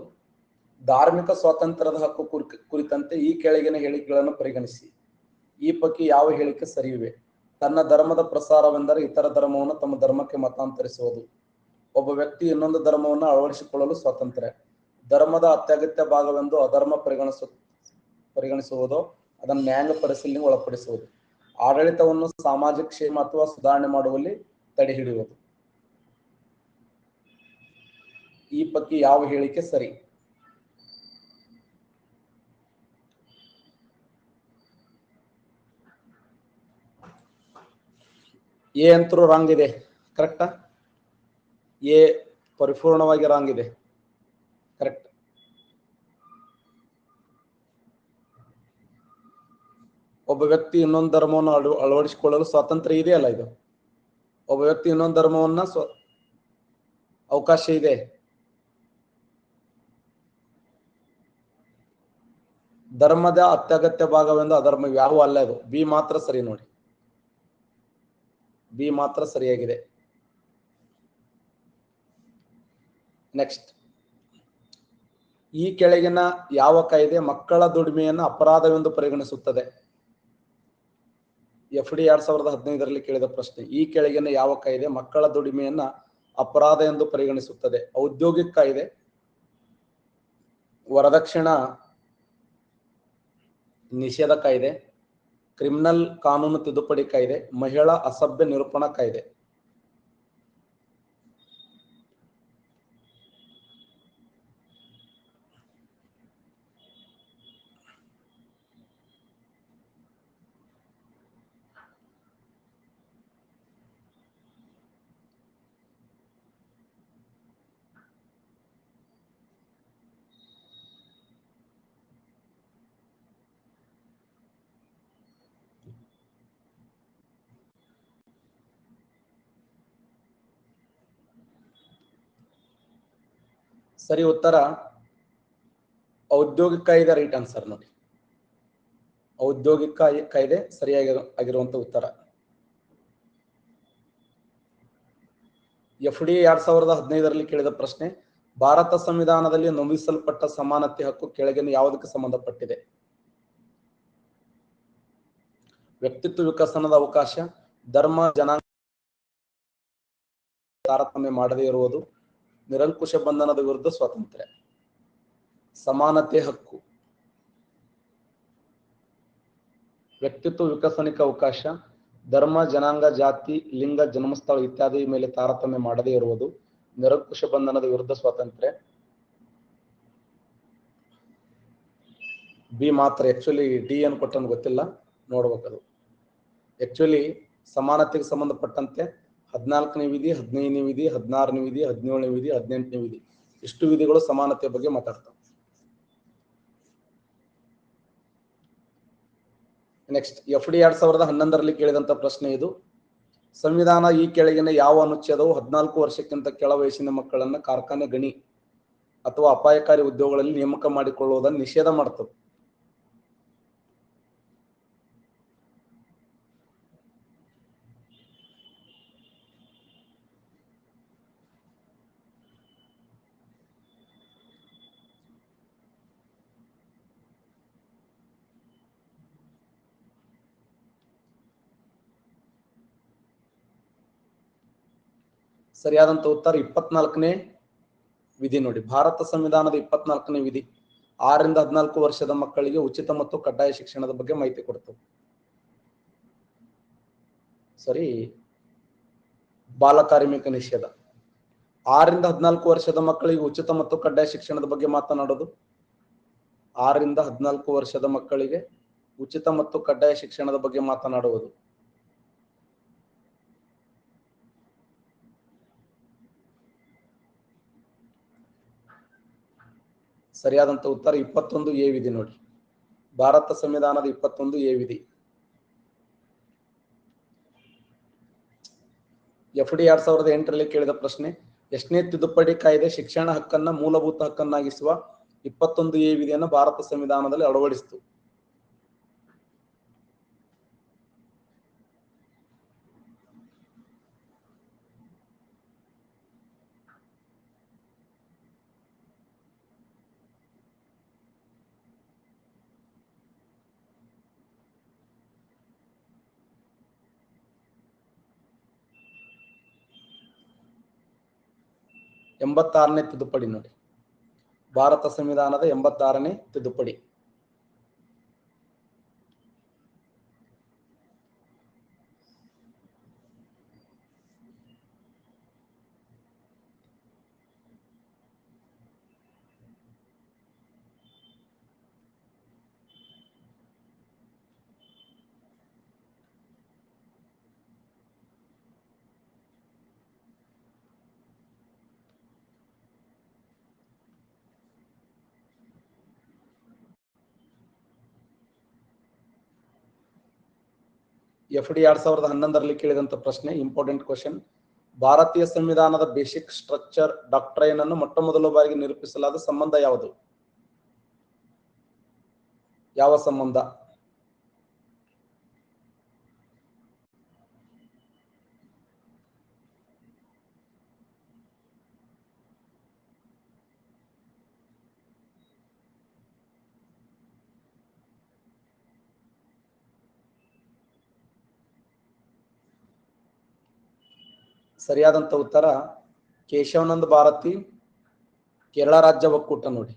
ಧಾರ್ಮಿಕ ಸ್ವಾತಂತ್ರ್ಯದ ಹಕ್ಕು ಕುರಿತಂತೆ ಈ ಕೆಳಗಿನ ಹೇಳಿಕೆಗಳನ್ನು ಪರಿಗಣಿಸಿ. ಈ ಪೈಕಿ ಯಾವ ಹೇಳಿಕೆ ಸರಿಯಿವೆ? ತನ್ನ ಧರ್ಮದ ಪ್ರಸಾರವೆಂದರೆ ಇತರ ಧರ್ಮವನ್ನು ತಮ್ಮ ಧರ್ಮಕ್ಕೆ ಮತಾಂತರಿಸುವುದು. ಒಬ್ಬ ವ್ಯಕ್ತಿ ಇನ್ನೊಂದು ಧರ್ಮವನ್ನು ಅಳವಡಿಸಿಕೊಳ್ಳಲು ಸ್ವಾತಂತ್ರ್ಯ. ಧರ್ಮದ ಅತ್ಯಗತ್ಯ ಭಾಗವೆಂದು ಅಧರ್ಮ ಪರಿಗಣಿಸುವುದು, ಅದನ್ನು ನ್ಯಾಯಾಂಗ ಪರಿಶೀಲನೆಗೆ ಒಳಪಡಿಸುವುದು. ಆಡಳಿತವನ್ನು ಸಾಮಾಜಿಕ ಕ್ಷೇಮ ಅಥವಾ ಸುಧಾರಣೆ ಮಾಡುವಲ್ಲಿ ತಡೆ ಹಿಡಿಯುವುದು. ಈ ಪೈಕಿ ಯಾವ ಹೇಳಿಕೆ ಸರಿ? ಎ ಅಂತರೂ ರಾಂಗ್ ಇದೆ. ಕರೆಕ್ಟಾ? ಎ ಪರಿಪೂರ್ಣವಾಗಿ ರಾಂಗ್ ಇದೆ. ಕರೆಕ್ಟ್. ಒಬ್ಬ ವ್ಯಕ್ತಿ ಇನ್ನೊಂದು ಧರ್ಮವನ್ನು ಅಳವಡಿಸಿಕೊಳ್ಳಲು ಸ್ವಾತಂತ್ರ್ಯ ಇದೆಯಲ್ಲ, ಇದು ಒಬ್ಬ ವ್ಯಕ್ತಿ ಇನ್ನೊಂದು ಧರ್ಮವನ್ನ ಅವಕಾಶ ಇದೆ. ಧರ್ಮದ ಅತ್ಯಗತ್ಯ ಭಾಗವೆಂದು ಅಧರ್ಮ ಯಾವ ಅಲ್ಲ. ಇದು ಬಿ ಮಾತ್ರ ಸರಿ ನೋಡಿ. ಬಿ ಮಾತ್ರ ಸರಿಯಾಗಿದೆ. ನೆಕ್ಸ್ಟ್, ಈ ಕೆಳಗಿನ ಯಾವ ಕಾಯ್ದೆ ಮಕ್ಕಳ ದುಡಿಮೆಯನ್ನು ಅಪರಾಧವೆಂದು ಪರಿಗಣಿಸುತ್ತದೆ? FD 2015ರಲ್ಲಿ ಕೇಳಿದ ಪ್ರಶ್ನೆ. ಈ ಕೆಳಗಿನ ಯಾವ ಕಾಯ್ದೆ ಮಕ್ಕಳ ದುಡಿಮೆಯನ್ನ ಅಪರಾಧ ಎಂದು ಪರಿಗಣಿಸುತ್ತದೆ? ಔದ್ಯೋಗಿಕ ಕಾಯ್ದೆ, ವರದಕ್ಷಿಣಾ ನಿಷೇಧ ಕಾಯ್ದೆ, ಕ್ರಿಮಿನಲ್ ಕಾನೂನು ತಿದ್ದುಪಡಿ ಕಾಯ್ದೆ, ಮಹಿಳಾ ಅಸಭ್ಯ ನಿರೂಪಣಾ ಕಾಯ್ದೆ. ಸರಿ ಉತ್ತರ ಔದ್ಯೋಗಿಕ ಕಾಯ್ದೆ ರೈಟ್ ಆನ್ಸರ್ ನೋಡಿ. ಔದ್ಯೋಗಿಕ ಕಾಯ್ದೆ ಸರಿಯಾಗಿ ಆಗಿರುವಂತ ಉತ್ತರ. FD 2015ರಲ್ಲಿ ಕೇಳಿದ ಪ್ರಶ್ನೆ. ಭಾರತ ಸಂವಿಧಾನದಲ್ಲಿ ನಮೂದಿಸಲ್ಪಟ್ಟ ಸಮಾನತೆ ಹಕ್ಕು ಕೆಳಗಿನ ಯಾವುದಕ್ಕೆ ಸಂಬಂಧಪಟ್ಟಿದೆ? ವ್ಯಕ್ತಿತ್ವ ವಿಕಸನದ ಅವಕಾಶ, ಧರ್ಮ ಜನಾಂಗ ತಾರತಮ್ಯ ಮಾಡದೇ ಇರುವುದು, ನಿರಂಕುಶ ಬಂಧನದ ವಿರುದ್ಧ ಸ್ವಾತಂತ್ರ್ಯ. ಸಮಾನತೆ ಹಕ್ಕು, ವ್ಯಕ್ತಿತ್ವ ವಿಕಸನಕ್ಕೆ ಅವಕಾಶ, ಧರ್ಮ ಜನಾಂಗ ಜಾತಿ ಲಿಂಗ ಜನ್ಮಸ್ಥಳ ಇತ್ಯಾದಿ ಮೇಲೆ ತಾರತಮ್ಯ ಮಾಡದೇ ಇರುವುದು, ನಿರಂಕುಶ ಬಂಧನದ ವಿರುದ್ಧ ಸ್ವಾತಂತ್ರ್ಯ. ಬಿ ಮಾತ್ರ. ಆಕ್ಚುಲಿ ಡಿ ಏನು ಕೊಟ್ಟನ್ನು ಗೊತ್ತಿಲ್ಲ, ನೋಡ್ಬೇಕದು. ಆಕ್ಚುಲಿ ಸಮಾನತೆಗೆ ಸಂಬಂಧಪಟ್ಟಂತೆ 14ನೇ ವಿಧಿ, 15ನೇ ವಿಧಿ, 16ನೇ ವಿಧಿ, 17ನೇ ವಿಧಿ, 18ನೇ ವಿಧಿ, ಇಷ್ಟು ವಿಧಿಗಳು ಸಮಾನತೆ ಬಗ್ಗೆ ಮಾತಾಡ್ತವೆ. ನೆಕ್ಸ್ಟ್, FD 2011ರಲ್ಲಿ ಕೇಳಿದಂತ ಪ್ರಶ್ನೆ ಇದು. ಸಂವಿಧಾನ ಈ ಕೆಳಗಿನ ಯಾವ ಅನುಚ್ಛೇದವು 14 ವರ್ಷಕ್ಕಿಂತ ಕೆಳ ವಯಸ್ಸಿನ ಮಕ್ಕಳನ್ನ ಕಾರ್ಖಾನೆ ಗಣಿ ಅಥವಾ ಅಪಾಯಕಾರಿ ಉದ್ಯೋಗಗಳಲ್ಲಿ ನೇಮಕ ಮಾಡಿಕೊಳ್ಳುವುದನ್ನು ನಿಷೇಧ ಮಾಡ್ತದೆ? ಸರಿಯಾದಂತ ಉತ್ತರ 24ನೇ ವಿಧಿ ನೋಡಿ. ಭಾರತ ಸಂವಿಧಾನದ 24ನೇ ವಿಧಿ 6 ರಿಂದ 14 ವರ್ಷದ ಮಕ್ಕಳಿಗೆ ಉಚಿತ ಮತ್ತು ಕಡ್ಡಾಯ ಶಿಕ್ಷಣದ ಬಗ್ಗೆ ಮಾಹಿತಿ ಕೊಡ್ತದೆ. ಸರಿ, ಬಾಲಕಾರ್ಮಿಕ ನಿಷೇಧ. 6ರಿಂದ 14 ವರ್ಷದ ಮಕ್ಕಳಿಗೆ ಉಚಿತ ಮತ್ತು ಕಡ್ಡಾಯ ಶಿಕ್ಷಣದ ಬಗ್ಗೆ ಮಾತನಾಡೋದು. 6ರಿಂದ 14 ವರ್ಷದ ಮಕ್ಕಳಿಗೆ ಉಚಿತ ಮತ್ತು ಕಡ್ಡಾಯ ಶಿಕ್ಷಣದ ಬಗ್ಗೆ ಮಾತನಾಡುವುದು. ಸರಿಯಾದಂತ ಉತ್ತರ 21 ಎ ವಿಧಿ ನೋಡಿ. ಭಾರತ ಸಂವಿಧಾನದ 21 ಎ ವಿಧಿ. FD 2008ರಲ್ಲಿ ಕೇಳಿದ ಪ್ರಶ್ನೆ, ಎಷ್ಟನೇ ತಿದ್ದುಪಡಿ ಕಾಯ್ದೆ ಶಿಕ್ಷಣ ಹಕ್ಕನ್ನ ಮೂಲಭೂತ ಹಕ್ಕನ್ನಾಗಿಸುವ 21 ಎ ವಿಧಿಯನ್ನು ಭಾರತ ಸಂವಿಧಾನದಲ್ಲಿ ಅಳವಡಿಸಿತು? ಎಂಬತ್ತಾರನೇ ತಿದ್ದುಪಡಿ ನೋಡಿ. ಭಾರತ ಸಂವಿಧಾನದ 86ನೇ ತಿದ್ದುಪಡಿ. FD 2011ರಲ್ಲಿ ಕೇಳಿದಂತ ಪ್ರಶ್ನೆ, ಇಂಪಾರ್ಟೆಂಟ್ ಕ್ವಶನ್. ಭಾರತೀಯ ಸಂವಿಧಾನದ ಬೇಸಿಕ್ ಸ್ಟ್ರಕ್ಚರ್ ಡಾಕ್ಟ್ರೈನ್ ಅನ್ನು ಮೊಟ್ಟ ಮೊದಲ ಬಾರಿಗೆ ನಿರೂಪಿಸಲಾದ ಸಂಬಂಧ ಯಾವುದು? ಯಾವ ಸಂಬಂಧ? ಸರಿಯಾದಂತ ಉತ್ತರ ಕೇಶವಾನಂದ ಭಾರತಿ ಕೇರಳ ರಾಜ್ಯ ಒಕ್ಕೂಟ ನೋಡಿ.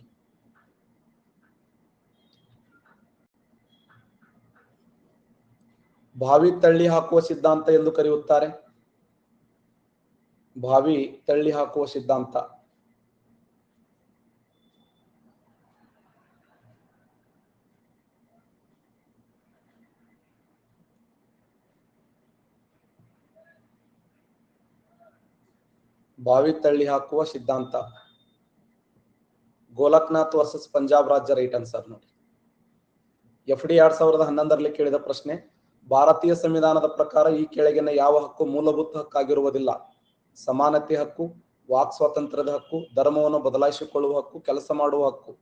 ಬಾವಿ ತಳ್ಳಿ ಹಾಕುವ ಸಿದ್ಧಾಂತ ಎಂದು ಕರೆಯುತ್ತಾರೆ. ಬಾವಿ ತಳ್ಳಿ ಹಾಕುವ ಸಿದ್ಧಾಂತ. ಬಾವಿ ತಳ್ಳಿ ಹಾಕುವ ಸಿದ್ಧಾಂತ. ಗೋಲಕ್ನಾಥ್ ವರ್ಸಸ್ ಪಂಜಾಬ್ ರಾಜ್ಯ ರೈಟ್ ಆನ್ಸರ್ ನೋಡಿ. FD 2011ರಲ್ಲಿ ಕೇಳಿದ ಪ್ರಶ್ನೆ, ಭಾರತೀಯ ಸಂವಿಧಾನದ ಪ್ರಕಾರ ಈ ಕೆಳಗಿನ ಯಾವ ಹಕ್ಕು ಮೂಲಭೂತ ಹಕ್ಕಾಗಿರುವುದಿಲ್ಲ? ಸಮಾನತೆ ಹಕ್ಕು, ವಾಕ್ ಸ್ವಾತಂತ್ರ್ಯದ ಹಕ್ಕು, ಧರ್ಮವನ್ನು ಬದಲಾಯಿಸಿಕೊಳ್ಳುವ ಹಕ್ಕು, ಕೆಲಸ ಮಾಡುವ ಹಕ್ಕು.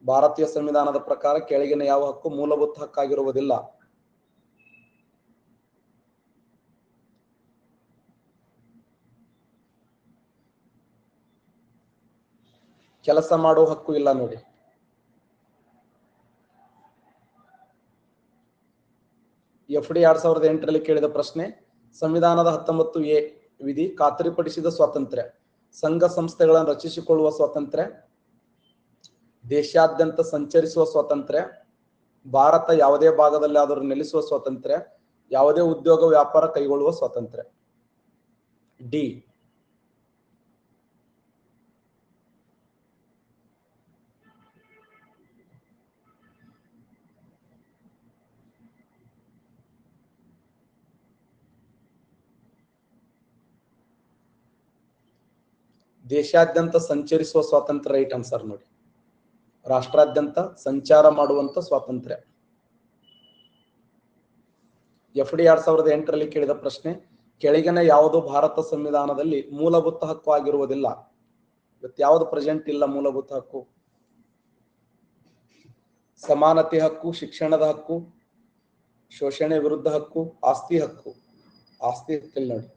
ಭಾರತೀಯ ಸಂವಿಧಾನದ ಪ್ರಕಾರ ಕೆಳಗಿನ ಯಾವ ಹಕ್ಕು ಮೂಲಭೂತ ಹಕ್ಕಾಗಿರುವುದಿಲ್ಲ? ಕೆಲಸ ಮಾಡುವ ಹಕ್ಕು ಇಲ್ಲ ನೋಡಿ. FD 2008ರಲ್ಲಿ ಕೇಳಿದ ಪ್ರಶ್ನೆ, ಸಂವಿಧಾನದ 19 ಎ ವಿಧಿ ಖಾತರಿಪಡಿಸಿದ ಸ್ವಾತಂತ್ರ್ಯ, ಸಂಘ ಸಂಸ್ಥೆಗಳನ್ನು ರಚಿಸಿಕೊಳ್ಳುವ ಸ್ವಾತಂತ್ರ್ಯ, ದೇಶಾದ್ಯಂತ ಸಂಚರಿಸುವ ಸ್ವಾತಂತ್ರ್ಯ, ಭಾರತ ಯಾವುದೇ ಭಾಗದಲ್ಲಾದರೂ ನೆಲೆಸುವ ಸ್ವಾತಂತ್ರ್ಯ, ಯಾವುದೇ ಉದ್ಯೋಗ ವ್ಯಾಪಾರ ಕೈಗೊಳ್ಳುವ ಸ್ವಾತಂತ್ರ್ಯ. ಡಿ. ದೇಶಾದ್ಯಂತ ಸಂಚರಿಸುವ ಸ್ವಾತಂತ್ರ್ಯ ರೈಟ್ ಆನ್ಸರ್ ನೋಡಿ. ರಾಷ್ಟ್ರಾದ್ಯಂತ ಸಂಚಾರ ಮಾಡುವಂತ ಸ್ವಾತಂತ್ರ್ಯ. FD 2008ರಲ್ಲಿ ಕೇಳಿದ ಪ್ರಶ್ನೆ, ಕೆಳಗಿನ ಯಾವುದು ಭಾರತ ಸಂವಿಧಾನದಲ್ಲಿ ಮೂಲಭೂತ ಹಕ್ಕು ಆಗಿರುವುದಿಲ್ಲ? ಇವತ್ತು ಯಾವುದು ಪ್ರೆಸೆಂಟ್ ಇಲ್ಲ ಮೂಲಭೂತ ಹಕ್ಕು? ಸಮಾನತೆ ಹಕ್ಕು, ಶಿಕ್ಷಣದ ಹಕ್ಕು, ಶೋಷಣೆ ವಿರುದ್ಧ ಹಕ್ಕು, ಆಸ್ತಿ ಹಕ್ಕು. ಆಸ್ತಿ ಹಕ್ಕಿಲ್ಲ ನೋಡಿ.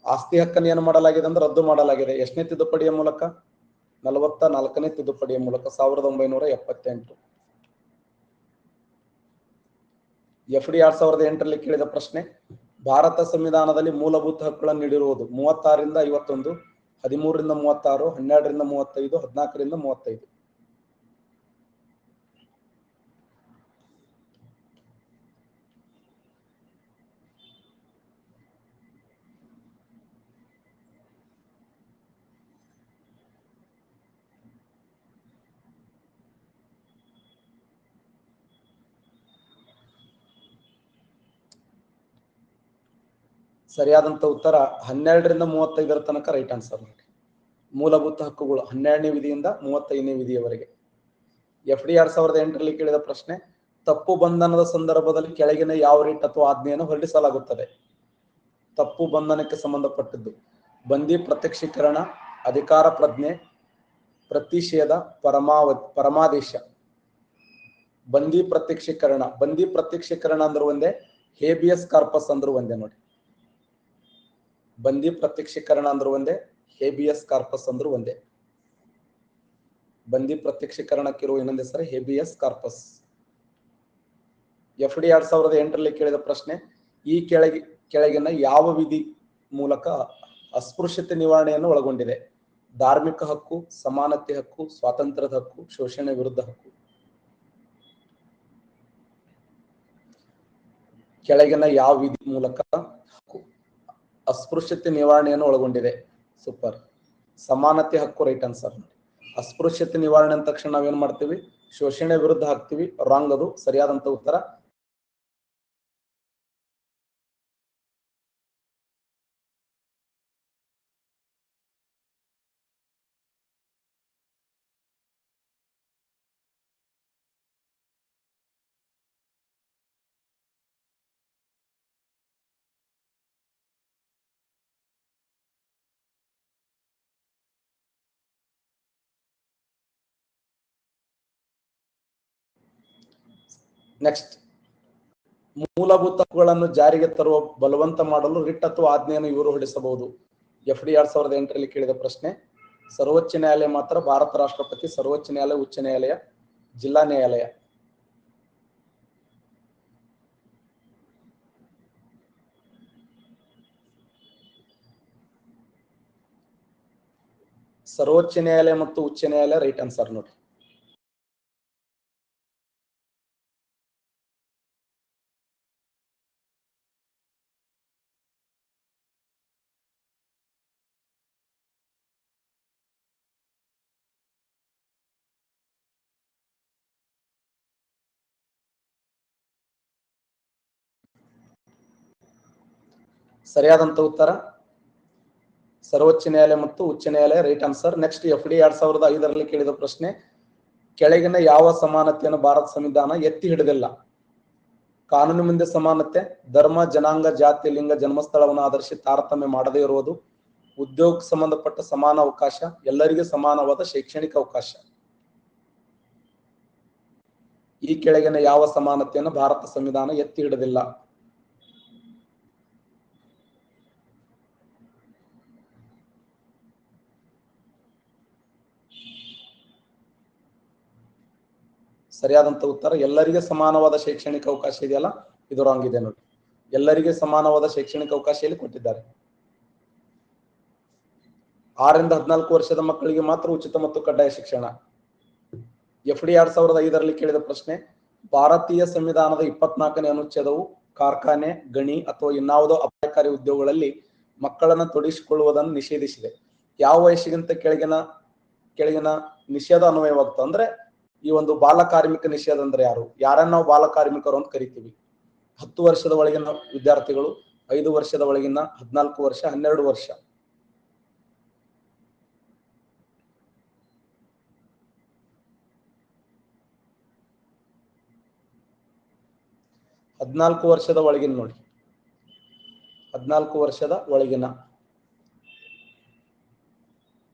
ಆಸ್ತಿ ಹಕ್ಕನ್ನು ಏನು ಮಾಡಲಾಗಿದೆ ಅಂದ್ರೆ ರದ್ದು ಮಾಡಲಾಗಿದೆ. ಎಷ್ಟನೇ ತಿದ್ದುಪಡಿಯ ಮೂಲಕ? 44ನೇ ತಿದ್ದುಪಡಿಯ ಮೂಲಕ 1978. FD 2008ರಲ್ಲಿ ಕೇಳಿದ ಪ್ರಶ್ನೆ, ಭಾರತ ಸಂವಿಧಾನದಲ್ಲಿ ಮೂಲಭೂತ ಹಕ್ಕುಗಳನ್ನು ನೀಡಿರುವುದು 36ರಿಂದ 51, 13ರಿಂದ 36, 12ರಿಂದ 35, 14ರಿಂದ 35. ಸರಿಯಾದಂತ ಉತ್ತರ 12ರಿಂದ 35 ತನಕ ರೈಟ್ ಆನ್ಸರ್ ನೋಡಿ. ಮೂಲಭೂತ ಹಕ್ಕುಗಳು 12ನೇ ವಿಧಿಯಿಂದ 35ನೇ ವಿಧಿಯವರೆಗೆ. FD 2008ರಲ್ಲಿ ಕೇಳಿದ ಪ್ರಶ್ನೆ, ತಪ್ಪು ಬಂಧನದ ಸಂದರ್ಭದಲ್ಲಿ ಕೆಳಗಿನ ಯಾವ ರಿಟ್ ಅಥವಾ ಆಜ್ಞೆಯನ್ನು ಹೊರಡಿಸಲಾಗುತ್ತದೆ? ತಪ್ಪು ಬಂಧನಕ್ಕೆ ಸಂಬಂಧಪಟ್ಟಿದ್ದು ಬಂದಿ ಪ್ರತ್ಯಕ್ಷೀಕರಣ, ಅಧಿಕಾರ ಪ್ರಜ್ಞೆ, ಪ್ರತಿಷೇಧ, ಪರಮಾದೇಶ. ಬಂದಿ ಪ್ರತ್ಯಕ್ಷೀಕರಣ ಅಂದ್ರೆ ಒಂದೇ, ಹೇಬಿಯಸ್ ಕಾರ್ಪಸ್ ಅಂದ್ರೆ ಒಂದೇ ನೋಡಿ. ಬಂದಿ ಪ್ರತ್ಯಕ್ಷೀಕರಣ ಅಂದ್ರೆ ಒಂದೇ, ಹೇಬಿಯಸ್ ಕಾರ್ಪಸ್ ಅಂದ್ರೆ ಒಂದೇ. ಬಂದಿ ಪ್ರತ್ಯಕ್ಷೀಕರಣಕ್ಕಿರುವ ಇನ್ನೊಂದು ಹೆಸರು ಹೇಬಿಯಸ್ ಕಾರ್ಪಸ್. FD 2008ರಲ್ಲಿ ಕೇಳಿದ ಪ್ರಶ್ನೆ, ಈ ಕೆಳಗಿನ ಯಾವ ವಿಧಿ ಮೂಲಕ ಅಸ್ಪೃಶ್ಯತೆ ನಿವಾರಣೆಯನ್ನು ಒಳಗೊಂಡಿದೆ? ಧಾರ್ಮಿಕ ಹಕ್ಕು, ಸಮಾನತೆ ಹಕ್ಕು, ಸ್ವಾತಂತ್ರ್ಯದ ಹಕ್ಕು, ಶೋಷಣೆ ವಿರುದ್ಧ ಹಕ್ಕು. ಕೆಳಗಿನ ಯಾವ ವಿಧಿ ಮೂಲಕ ಅಸ್ಪೃಶ್ಯತೆ ನಿವಾರಣೆಯನ್ನು ಒಳಗೊಂಡಿದೆ? ಸೂಪರ್. ಸಮಾನತೆ ಹಕ್ಕು ರೈಟ್ ಆನ್ಸರ್. ಅಸ್ಪೃಶ್ಯತೆ ನಿವಾರಣೆ ಅಂದ ತಕ್ಷಣ ನಾವೇನ್ ಮಾಡ್ತೀವಿ? ಶೋಷಣೆ ವಿರುದ್ಧ ಹಾಕ್ತಿವಿ. ರಾಂಗ್ ಅದು. ಸರಿಯಾದಂತ ಉತ್ತರ ನೆಕ್ಸ್ಟ್. ಮೂಲಭೂತ ಹಕ್ಕುಗಳನ್ನು ಜಾರಿಗೆ ತರುವ ಬಲವಂತ ಮಾಡಲು ರಿಟ್ ಅಥವಾ ಆಜ್ಞೆಯನ್ನು ಇವರು ಹೊರಡಿಸಬಹುದು? FD 2008ರಲ್ಲಿ ಕೇಳಿದ ಪ್ರಶ್ನೆ. ಸರ್ವೋಚ್ಚ ನ್ಯಾಯಾಲಯ ಮಾತ್ರ, ಭಾರತ ರಾಷ್ಟ್ರಪತಿ, ಸರ್ವೋಚ್ಚ ನ್ಯಾಯಾಲಯ, ಉಚ್ಚ ನ್ಯಾಯಾಲಯ, ಜಿಲ್ಲಾ ನ್ಯಾಯಾಲಯ. ಸರ್ವೋಚ್ಚ ನ್ಯಾಯಾಲಯ ಮತ್ತು ಉಚ್ಚ ನ್ಯಾಯಾಲಯ ರೈಟ್ ಆನ್ಸರ್ ನೋಡಿ. ಸರಿಯಾದಂತ ಉತ್ತರ ಸರ್ವೋಚ್ಚ ನ್ಯಾಯಾಲಯ ಮತ್ತು ಉಚ್ಚ ನ್ಯಾಯಾಲಯ ರೈಟ್ ಆನ್ಸರ್. ನೆಕ್ಸ್ಟ್ FD 2005ರಲ್ಲಿ ಕೇಳಿದ ಪ್ರಶ್ನೆ, ಕೆಳಗಿನ ಯಾವ ಸಮಾನತೆಯನ್ನು ಭಾರತ ಸಂವಿಧಾನ ಎತ್ತಿ ಹಿಡಿದಿಲ್ಲ? ಕಾನೂನು ಮುಂದೆ ಸಮಾನತೆ, ಧರ್ಮ, ಜನಾಂಗ, ಜಾತಿ, ಲಿಂಗ, ಜನ್ಮಸ್ಥಳವನ್ನು ಆಧರಿಸಿ ತಾರತಮ್ಯ ಮಾಡದೇ ಇರುವುದು, ಉದ್ಯೋಗಕ್ಕೆ ಸಂಬಂಧಪಟ್ಟ ಸಮಾನ ಅವಕಾಶ, ಎಲ್ಲರಿಗೂ ಸಮಾನವಾದ ಶೈಕ್ಷಣಿಕ ಅವಕಾಶ. ಈ ಕೆಳಗಿನ ಯಾವ ಸಮಾನತೆಯನ್ನು ಭಾರತ ಸಂವಿಧಾನ ಎತ್ತಿ ಹಿಡಿದಿಲ್ಲ? ಸರಿಯಾದಂತ ಉತ್ತರ ಎಲ್ಲರಿಗೆ ಸಮಾನವಾದ ಶೈಕ್ಷಣಿಕ ಅವಕಾಶ ಇದೆಯಲ್ಲ, ಇದು ರಾಂಗ್ ಇದೆ ನೋಡಿ. ಎಲ್ಲರಿಗೆ ಸಮಾನವಾದ ಶೈಕ್ಷಣಿಕ ಅವಕಾಶ ಇಲ್ಲಿ ಕೊಟ್ಟಿದ್ದಾರೆ. 6ರಿಂದ 14 ವರ್ಷದ ಮಕ್ಕಳಿಗೆ ಮಾತ್ರ ಉಚಿತ ಮತ್ತು ಕಡ್ಡಾಯ ಶಿಕ್ಷಣ. FD 2005ರಲ್ಲಿ ಕೇಳಿದ ಪ್ರಶ್ನೆ, ಭಾರತೀಯ ಸಂವಿಧಾನದ 24ನೇ ಅನುಚ್ಛೇದವು ಕಾರ್ಖಾನೆ, ಗಣಿ ಅಥವಾ ಇನ್ನಾವುದೋ ಅಪಾಯಕಾರಿ ಉದ್ಯೋಗಗಳಲ್ಲಿ ಮಕ್ಕಳನ್ನು ತೊಡಗಿಸಿಕೊಳ್ಳುವುದನ್ನು ನಿಷೇಧಿಸಿದೆ. ಯಾವ ವಯಸ್ಸಿಗಿಂತ ಕೆಳಗಿನ ನಿಷೇಧ ಅನ್ವಯವಾಗ್ತದೆ? ಅಂದ್ರೆ ಈ ಒಂದು ಬಾಲ ಕಾರ್ಮಿಕ ನಿಷೇಧ ಅಂದ್ರೆ ಯಾರನ್ನ ನಾವು ಬಾಲ ಕಾರ್ಮಿಕರು ಅಂತ ಕರಿತೀವಿ? 10 ವರ್ಷದ ಒಳಗಿನ ವಿದ್ಯಾರ್ಥಿಗಳು, 5 ವರ್ಷದ ಒಳಗಿನ, 14 ವರ್ಷ, 12 ವರ್ಷ. ಹದಿನಾಲ್ಕು ವರ್ಷದ ಒಳಗಿನ ನೋಡಿ, 14 ವರ್ಷದ ಒಳಗಿನ.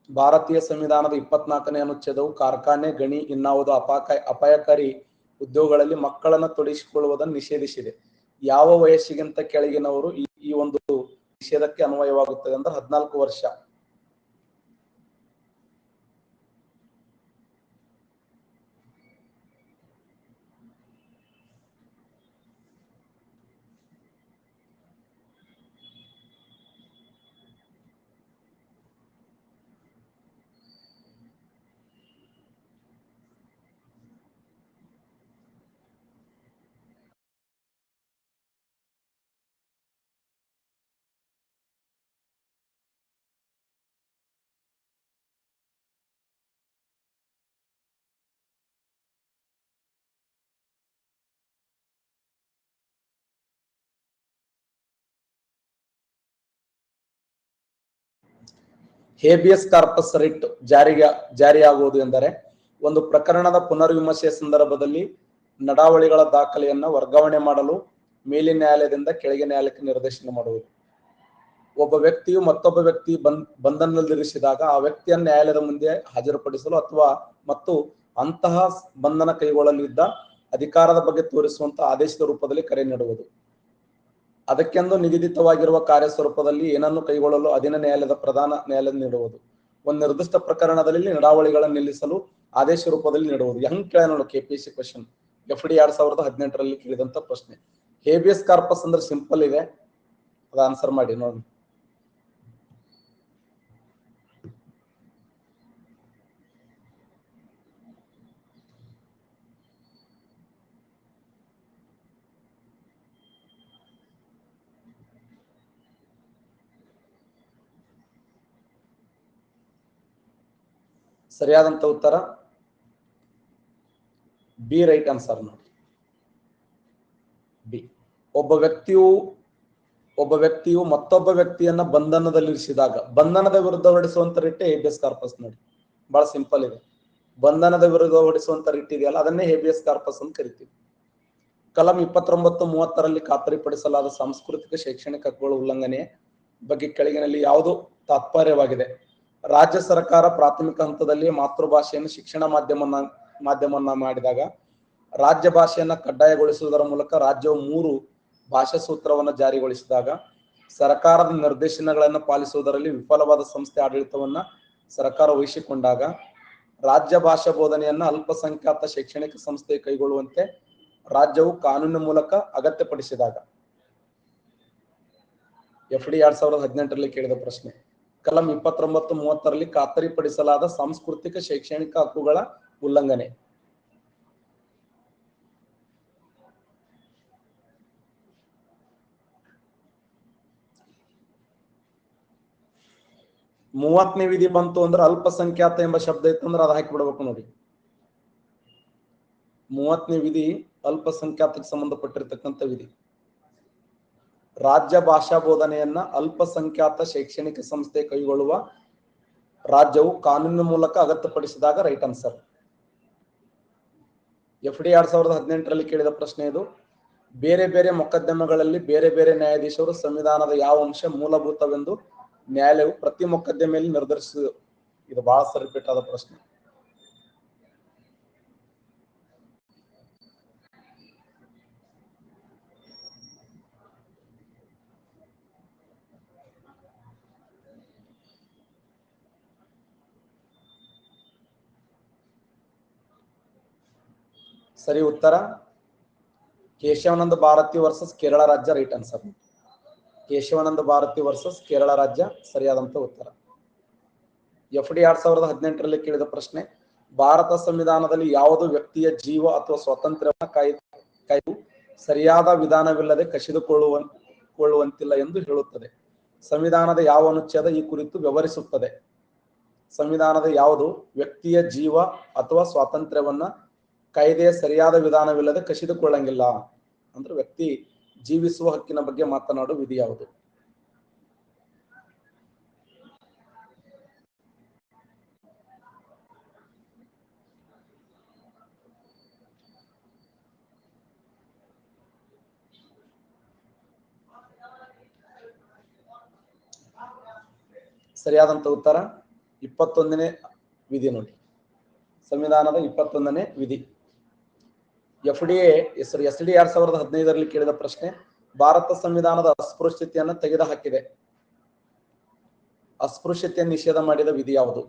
ಭಾರತೀಯ ಸಂವಿಧಾನದ 24ನೇ ಅನುಚ್ಛೇದವು ಕಾರ್ಖಾನೆ, ಗಣಿ, ಇನ್ನಾವುದು ಅಪಾಯಕಾರಿ ಉದ್ಯೋಗಗಳಲ್ಲಿ ಮಕ್ಕಳನ್ನು ತೊಡಗಿಸಿಕೊಳ್ಳುವುದನ್ನು ನಿಷೇಧಿಸಿದೆ. ಯಾವ ವಯಸ್ಸಿಗಿಂತ ಕೆಳಗಿನವರು ಈ ಒಂದು ನಿಷೇಧಕ್ಕೆ ಅನ್ವಯವಾಗುತ್ತದೆ ಅಂದ್ರೆ 14 ವರ್ಷ. ಹೇಬಿಯಸ್ ಕಾರ್ಪಸ್ ರಿಟ್ ಜಾರಿಯಾಗುವುದು ಎಂದರೆ ಒಂದು ಪ್ರಕರಣದ ಪುನರ್ವಿಮರ್ಶೆಯ ಸಂದರ್ಭದಲ್ಲಿ ನಡಾವಳಿಗಳ ದಾಖಲೆಯನ್ನು ವರ್ಗಾವಣೆ ಮಾಡಲು ಮೇಲಿನ ನ್ಯಾಯಾಲಯದಿಂದ ಕೆಳಗಿನ ನ್ಯಾಯಾಲಯಕ್ಕೆ ನಿರ್ದೇಶನ ಮಾಡುವುದು. ಒಬ್ಬ ವ್ಯಕ್ತಿಯು ಮತ್ತೊಬ್ಬ ವ್ಯಕ್ತಿ ಬಂಧನದಲ್ಲಿರಿಸಿದಾಗ ಆ ವ್ಯಕ್ತಿಯನ್ನು ನ್ಯಾಯಾಲಯದ ಮುಂದೆ ಹಾಜರುಪಡಿಸಲು ಮತ್ತು ಅಂತಹ ಬಂಧನ ಕೈಗೊಳ್ಳಲಿದ್ದ ಅಧಿಕಾರದ ಬಗ್ಗೆ ತೋರಿಸುವಂತಹ ಆದೇಶದ ರೂಪದಲ್ಲಿ ಕರೆ ನೀಡುವುದು. ಅದಕ್ಕೆಂದು ನಿಗದಿತವಾಗಿರುವ ಕಾರ್ಯಸ್ವರೂಪದಲ್ಲಿ ಏನನ್ನು ಕೈಗೊಳ್ಳಲು ಅಧೀನ ನ್ಯಾಯಾಲಯದ ಪ್ರಧಾನ ನ್ಯಾಯಾಲಯ ನೀಡುವುದು. ಒಂದು ನಿರ್ದಿಷ್ಟ ಪ್ರಕರಣದಲ್ಲಿ ನಡಾವಳಿಗಳನ್ನು ನಿಲ್ಲಿಸಲು ಆದೇಶ ರೂಪದಲ್ಲಿ ನೀಡುವುದು. ಹೆಂಗ್ ಕೇಳ ನೋಡು KPSC ಕ್ವಶನ್ FD 2018 ಕೇಳಿದಂತ ಪ್ರಶ್ನೆ. ಹೇಬಿಯಸ್ ಕಾರ್ಪಸ್ ಅಂದ್ರೆ ಸಿಂಪಲ್ ಇದೆ, ಅದ ಆನ್ಸರ್ ಮಾಡಿ ನೋಡಿ. ಸರಿಯಾದಂತ ಉತ್ತರ ಬಿ, ರೈಟ್ ಆನ್ಸರ್ ನೋಡಿ. ಬಿ. ಒಬ್ಬ ವ್ಯಕ್ತಿಯು ಮತ್ತೊಬ್ಬ ವ್ಯಕ್ತಿಯನ್ನ ಬಂಧನದಲ್ಲಿರಿಸಿದಾಗ ಬಂಧನದ ವಿರುದ್ಧ ಹೊರಡಿಸುವಂತ ರಿಟ್ಟೆ ಹೇಬಿಯಸ್ ಕಾರ್ಪಸ್ ನೋಡಿ. ಬಹಳ ಸಿಂಪಲ್ ಇದೆ. ಬಂಧನದ ವಿರುದ್ಧ ಹೊರಡಿಸುವಂತ ರಿಟ್ ಇದೆಯಲ್ಲ ಅದನ್ನೇ ಹೇಬಿಯಸ್ ಕಾರ್ಪಸ್ ಅಂತ ಕರಿತೀವಿ. ಕಲಂ 29-30 ಖಾತರಿಪಡಿಸಲಾದ ಸಾಂಸ್ಕೃತಿಕ ಶೈಕ್ಷಣಿಕ ಹಕ್ಕುಗಳ ಉಲ್ಲಂಘನೆ ಬಗ್ಗೆ ಕೆಳಗಿನಲ್ಲಿ ಯಾವುದು ತಾತ್ಪರ್ಯವಾಗಿದೆ? ರಾಜ್ಯ ಸರ್ಕಾರ ಪ್ರಾಥಮಿಕ ಹಂತದಲ್ಲಿ ಮಾತೃಭಾಷೆಯನ್ನು ಶಿಕ್ಷಣ ಮಾಧ್ಯಮವನ್ನ ಮಾಡಿದಾಗ ರಾಜ್ಯ ಭಾಷೆಯನ್ನ ಕಡ್ಡಾಯಗೊಳಿಸುವುದರ ಮೂಲಕ ರಾಜ್ಯವು 3 ಭಾಷಾ ಸೂತ್ರವನ್ನು ಜಾರಿಗೊಳಿಸಿದಾಗ ಸರ್ಕಾರದ ನಿರ್ದೇಶನಗಳನ್ನು ಪಾಲಿಸುವುದರಲ್ಲಿ ವಿಫಲವಾದ ಸಂಸ್ಥೆ ಆಡಳಿತವನ್ನ ಸರ್ಕಾರ ವಹಿಸಿಕೊಂಡಾಗ ರಾಜ್ಯ ಭಾಷಾ ಬೋಧನೆಯನ್ನ ಅಲ್ಪಸಂಖ್ಯಾತ ಶೈಕ್ಷಣಿಕ ಸಂಸ್ಥೆ ಕೈಗೊಳ್ಳುವಂತೆ ರಾಜ್ಯವು ಕಾನೂನಿನ ಮೂಲಕ ಅಗತ್ಯಪಡಿಸಿದಾಗ. FD 2018 ಕೇಳಿದ ಪ್ರಶ್ನೆ. ಕಲಂ 29-30 ಖಾತರಿಪಡಿಸಲಾದ ಸಾಂಸ್ಕೃತಿಕ ಶೈಕ್ಷಣಿಕ ಹಕ್ಕುಗಳ ಉಲ್ಲಂಘನೆ. ಮೂವತ್ತನೇ ವಿಧಿ ಬಂತು ಅಂದ್ರೆ ಅಲ್ಪಸಂಖ್ಯಾತ ಎಂಬ ಶಬ್ದ ಇತ್ತು ಅಂದ್ರೆ ಅದು ಹಾಕಿ ಬಿಡ್ಬೇಕು ನೋಡಿ. 30ನೇ ವಿಧಿ ಅಲ್ಪಸಂಖ್ಯಾತಕ್ಕೆ ಸಂಬಂಧಪಟ್ಟಿರ್ತಕ್ಕಂಥ ವಿಧಿ. ರಾಜ್ಯ ಭಾಷಾ ಬೋಧನೆಯನ್ನ ಅಲ್ಪಸಂಖ್ಯಾತ ಶೈಕ್ಷಣಿಕ ಸಂಸ್ಥೆ ಕೈಗೊಳ್ಳುವ ರಾಜ್ಯವು ಕಾನೂನಿನ ಮೂಲಕ ಅಗತ್ಯಪಡಿಸಿದಾಗ ರೈಟ್ ಆನ್ಸರ್. FD 2018 ಕೇಳಿದ ಪ್ರಶ್ನೆ ಇದು. ಬೇರೆ ಬೇರೆ ಮೊಕದ್ದಮೆಗಳಲ್ಲಿ ಬೇರೆ ಬೇರೆ ನ್ಯಾಯಾಧೀಶರು ಸಂವಿಧಾನದ ಯಾವ ಅಂಶ ಮೂಲಭೂತವೆಂದು ನ್ಯಾಯಾಲಯವು ಪ್ರತಿ ಮೊಕದ್ದಮೆಯಲ್ಲಿ ನಿರ್ಧರಿಸಿದೆ. ಇದು ಬಹಳ ರಿಪೀಟ್ ಆದ ಪ್ರಶ್ನೆ. ಸರಿ ಉತ್ತರ ಕೇಶವಾನಂದ ಭಾರತಿ ವರ್ಸಸ್ ಕೇರಳ ರಾಜ್ಯ, right answer. Kesavananda Bharati versus Kerala ರಾಜ್ಯ ಸರಿಯಾದಂತ ಉತ್ತರ. FD 2018 ಕೇಳಿದ ಪ್ರಶ್ನೆ. ಭಾರತ ಸಂವಿಧಾನದಲ್ಲಿ ಯಾವುದು ವ್ಯಕ್ತಿಯ ಜೀವ ಅಥವಾ ಸ್ವಾತಂತ್ರ್ಯವನ್ನು ಕಾಯ್ದು ಸರಿಯಾದ ವಿಧಾನವಿಲ್ಲದೆ ಕಸಿದುಕೊಳ್ಳುವಂತಿಲ್ಲ ಎಂದು ಹೇಳುತ್ತದೆ? ಸಂವಿಧಾನದ ಯಾವ ಅನುಚ್ಛೇದ ಈ ಕುರಿತು ವ್ಯವಹರಿಸುತ್ತದೆ? ಸಂವಿಧಾನದ ಯಾವುದು ವ್ಯಕ್ತಿಯ ಜೀವ ಅಥವಾ ಸ್ವಾತಂತ್ರ್ಯವನ್ನ ಕಾಯ್ದೆಯ ಸರಿಯಾದ ವಿಧಾನವಿಲ್ಲದೆ ಕಸಿದುಕೊಳ್ಳಂಗಿಲ್ಲ ಅಂದ್ರೆ ವ್ಯಕ್ತಿ ಜೀವಿಸುವ ಹಕ್ಕಿನ ಬಗ್ಗೆ ಮಾತನಾಡುವ ವಿಧಿ ಯಾವುದು? ಸರಿಯಾದಂತ ಉತ್ತರ 21ನೇ ವಿಧಿ ನೋಡಿ. ಸಂವಿಧಾನದ 21ನೇ ವಿಧಿ. SD 2015 ಕೇಳಿದ ಪ್ರಶ್ನೆ. ಭಾರತ ಸಂವಿಧಾನದ ಅಸ್ಪೃಶ್ಯತೆಯನ್ನು ತೆಗೆದುಹಾಕಿದೆ. ಅಸ್ಪೃಶ್ಯತೆಯನ್ನು ನಿಷೇಧ ಮಾಡಿದ ವಿಧಿ ಯಾವುದು?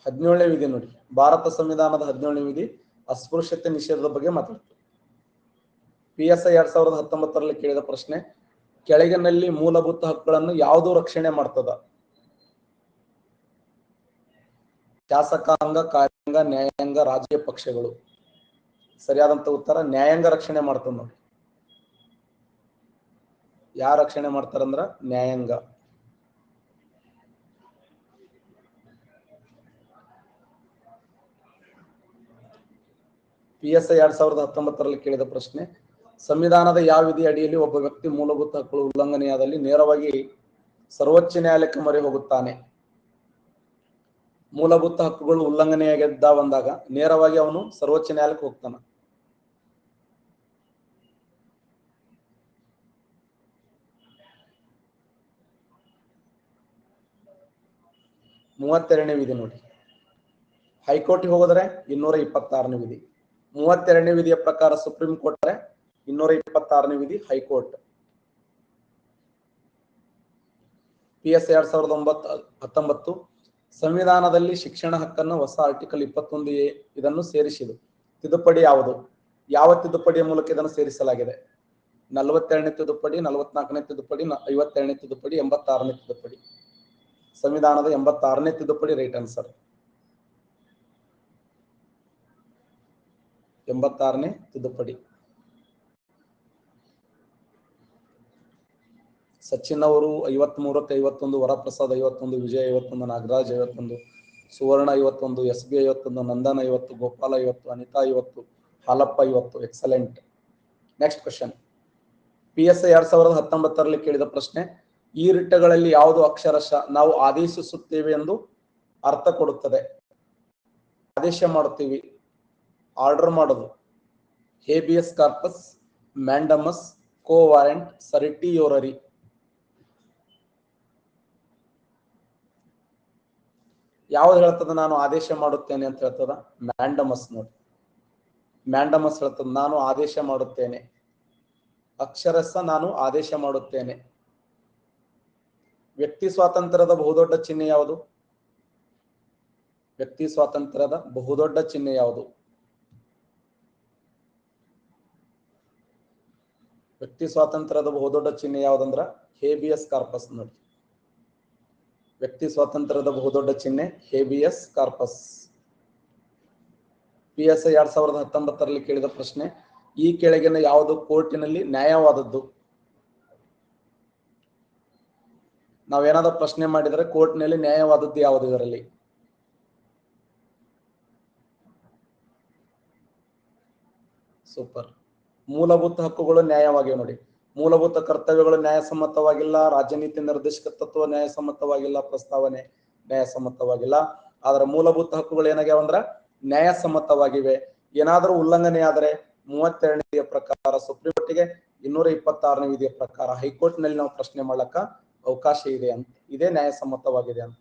ಹದಿನೇಳನೇ ವಿಧಿ ನೋಡಿ. ಭಾರತ ಸಂವಿಧಾನದ 17ನೇ ವಿಧಿ ಅಸ್ಪೃಶ್ಯತೆ ನಿಷೇಧದ ಬಗ್ಗೆ ಮಾತಾಡ್ತಾರೆ. PSI 2019 ಕೇಳಿದ ಪ್ರಶ್ನೆ. ಕೆಳಗಿನಲ್ಲಿ ಮೂಲಭೂತ ಹಕ್ಕುಗಳನ್ನು ಯಾವುದು ರಕ್ಷಣೆ ಮಾಡ್ತದ? ಶಾಸಕಾಂಗ, ಕಾರ್ಯಾಂಗ, ನ್ಯಾಯಾಂಗ, ರಾಜಕೀಯ ಪಕ್ಷಗಳು. ಸರಿಯಾದಂತ ಉತ್ತರ ನ್ಯಾಯಾಂಗ ರಕ್ಷಣೆ ಮಾಡ್ತದ ನೋಡಿ. ಯಾರು ರಕ್ಷಣೆ ಮಾಡ್ತಾರಂದ್ರ ನ್ಯಾಯಾಂಗ. PSI 2019ರಲ್ಲಿ ಕೇಳಿದ ಪ್ರಶ್ನೆ, ಸಂವಿಧಾನದ ಯಾವ ವಿಧಿ ಅಡಿಯಲ್ಲಿ ಒಬ್ಬ ವ್ಯಕ್ತಿ ಮೂಲಭೂತ ಹಕ್ಕುಗಳು ಉಲ್ಲಂಘನೆಯಾದಲ್ಲಿ ನೇರವಾಗಿ ಸರ್ವೋಚ್ಚ ನ್ಯಾಯಾಲಯಕ್ಕೆ ಮೊರೆ ಹೋಗುತ್ತಾನೆ? ಮೂಲಭೂತ ಹಕ್ಕುಗಳು ಉಲ್ಲಂಘನೆಯಾಗಿದ್ದ ಬಂದಾಗ ನೇರವಾಗಿ ಅವನು ಸರ್ವೋಚ್ಚ ನ್ಯಾಯಾಲಯಕ್ಕೆ ಹೋಗ್ತಾನ. ಮೂವತ್ತೆರಡನೇ ವಿಧಿ ನೋಡಿ, ಹೈಕೋರ್ಟ್ಗೆ ಹೋಗಿದ್ರೆ 226ನೇ ವಿಧಿ. 32ನೇ ವಿಧಿಯ ಪ್ರಕಾರ ಸುಪ್ರೀಂ ಕೋರ್ಟ್, 226ನೇ ವಿಧಿ ಹೈಕೋರ್ಟ್. PSI 2019 ಸಂವಿಧಾನದಲ್ಲಿ ಶಿಕ್ಷಣ ಹಕ್ಕನ್ನು ಹೊಸ ಆರ್ಟಿಕಲ್ 21A ಇದನ್ನು ಸೇರಿಸಿದು. ತಿದ್ದುಪಡಿ ಯಾವುದು? ಯಾವ ತಿದ್ದುಪಡಿಯ ಮೂಲಕ ಇದನ್ನು ಸೇರಿಸಲಾಗಿದೆ? 42ನೇ ತಿದ್ದುಪಡಿ, 44ನೇ ತಿದ್ದುಪಡಿ, 52ನೇ ತಿದ್ದುಪಡಿ, 86ನೇ ತಿದ್ದುಪಡಿ. ಸಂವಿಧಾನದ 86ನೇ ತಿದ್ದುಪಡಿ ರೈಟ್ ಆನ್ಸರ್. 86ನೇ ತಿದ್ದುಪಡಿ. ಸಚಿನ್ ಅವರು 53, 51, ವರಪ್ರಸಾದ್ 51, ವಿಜಯ್ 51, ನಾಗರಾಜ್ 51, ಸುವರ್ಣ 51, SB 51, Nandan 50, Gopala 50, Anita 50, Halappa 50. Excellent. Next question, PSI 2019ರಲ್ಲಿ ಕೇಳಿದ ಪ್ರಶ್ನೆ, ಈ ರಿಟ್ಗಳಲ್ಲಿ ಯಾವುದು ಅಕ್ಷರಶಃ ನಾವು ಆದೇಶಿಸುತ್ತೇವೆ ಎಂದು ಅರ್ಥ ಕೊಡುತ್ತದೆ? ಆದೇಶ ಮಾಡುತ್ತೀವಿ, ಆರ್ಡರ್ ಮಾಡೋದು. ಹೇಬಿಯಸ್ ಕಾರ್ಪಸ್, ಮ್ಯಾಂಡಮಸ್, ಕೋ ವಾರೆಂಟ್, ಸರಿಟಿಯೋರರಿ. ಯಾವ್ದು ಹೇಳ್ತದ ನಾನು ಆದೇಶ ಮಾಡುತ್ತೇನೆ ಅಂತ ಹೇಳ್ತದ? ಮ್ಯಾಂಡಮಸ್ ನೋಡಿ. ಮ್ಯಾಂಡಮಸ್ ಹೇಳ್ತದ ನಾನು ಆದೇಶ ಮಾಡುತ್ತೇನೆ, ಅಕ್ಷರಶಃ ನಾನು ಆದೇಶ ಮಾಡುತ್ತೇನೆ. ವ್ಯಕ್ತಿ ಸ್ವಾತಂತ್ರ್ಯದ ಬಹುದೊಡ್ಡ ಚಿಹ್ನೆ ಯಾವುದು? ವ್ಯಕ್ತಿ ಸ್ವಾತಂತ್ರ್ಯದ ಬಹುದೊಡ್ಡ ಚಿಹ್ನೆ ಯಾವುದು? ವ್ಯಕ್ತಿ ಸ್ವಾತಂತ್ರ್ಯದ ಬಹುದೊಡ್ಡ ಚಿಹ್ನೆ ಯಾವುದಂದ್ರ ಹೇಬಿಯಸ್ ಕಾರ್ಪಸ್ ನೋಡಿ. ವ್ಯಕ್ತಿ ಸ್ವಾತಂತ್ರ್ಯದ ಬಹುದೊಡ್ಡ ಚಿಹ್ನೆ ಹೇಬಿಯಸ್ ಕಾರ್ಪಸ್. PSI 2019ರಲ್ಲಿ ಕೇಳಿದ ಪ್ರಶ್ನೆ, ಈ ಕೆಳಗಿನ ಯಾವುದು ಕೋರ್ಟಿನಲ್ಲಿ ನ್ಯಾಯವಾದದ್ದು? ನಾವೇನಾದ್ರೂ ಪ್ರಶ್ನೆ ಮಾಡಿದರೆ ಕೋರ್ಟ್ನಲ್ಲಿ ನ್ಯಾಯವಾದದ್ದು ಯಾವುದು ಇದರಲ್ಲಿ? ಸೂಪರ್. ಮೂಲಭೂತ ಹಕ್ಕುಗಳು ನ್ಯಾಯವಾಗಿವೆ ನೋಡಿ. ಮೂಲಭೂತ ಕರ್ತವ್ಯಗಳು ನ್ಯಾಯಸಮ್ಮತವಾಗಿಲ್ಲ, ರಾಜ್ಯನೀತಿ ನಿರ್ದೇಶಕ ತತ್ವ ನ್ಯಾಯಸಮ್ಮತವಾಗಿಲ್ಲ, ಪ್ರಸ್ತಾವನೆ ನ್ಯಾಯಸಮ್ಮತವಾಗಿಲ್ಲ. ಆದ್ರೆ ಮೂಲಭೂತ ಹಕ್ಕುಗಳು ಏನಾಗ್ಯಾವ ಅಂದ್ರ ನ್ಯಾಯಸಮ್ಮತವಾಗಿವೆ. ಏನಾದರೂ ಉಲ್ಲಂಘನೆ ಆದರೆ 32ನೇ ವಿಧಿಯ ಪ್ರಕಾರ ಸುಪ್ರೀಂ ಕೋರ್ಟ್ಗೆ, 226ನೇ ವಿಧಿಯ ಪ್ರಕಾರ ಹೈಕೋರ್ಟ್ ನಲ್ಲಿ ನಾವು ಪ್ರಶ್ನೆ ಮಾಡಲಕ್ಕ ಅವಕಾಶ ಇದೆ ಅಂತ. ಇದೇ ನ್ಯಾಯಸಮ್ಮತವಾಗಿದೆ ಅಂತ.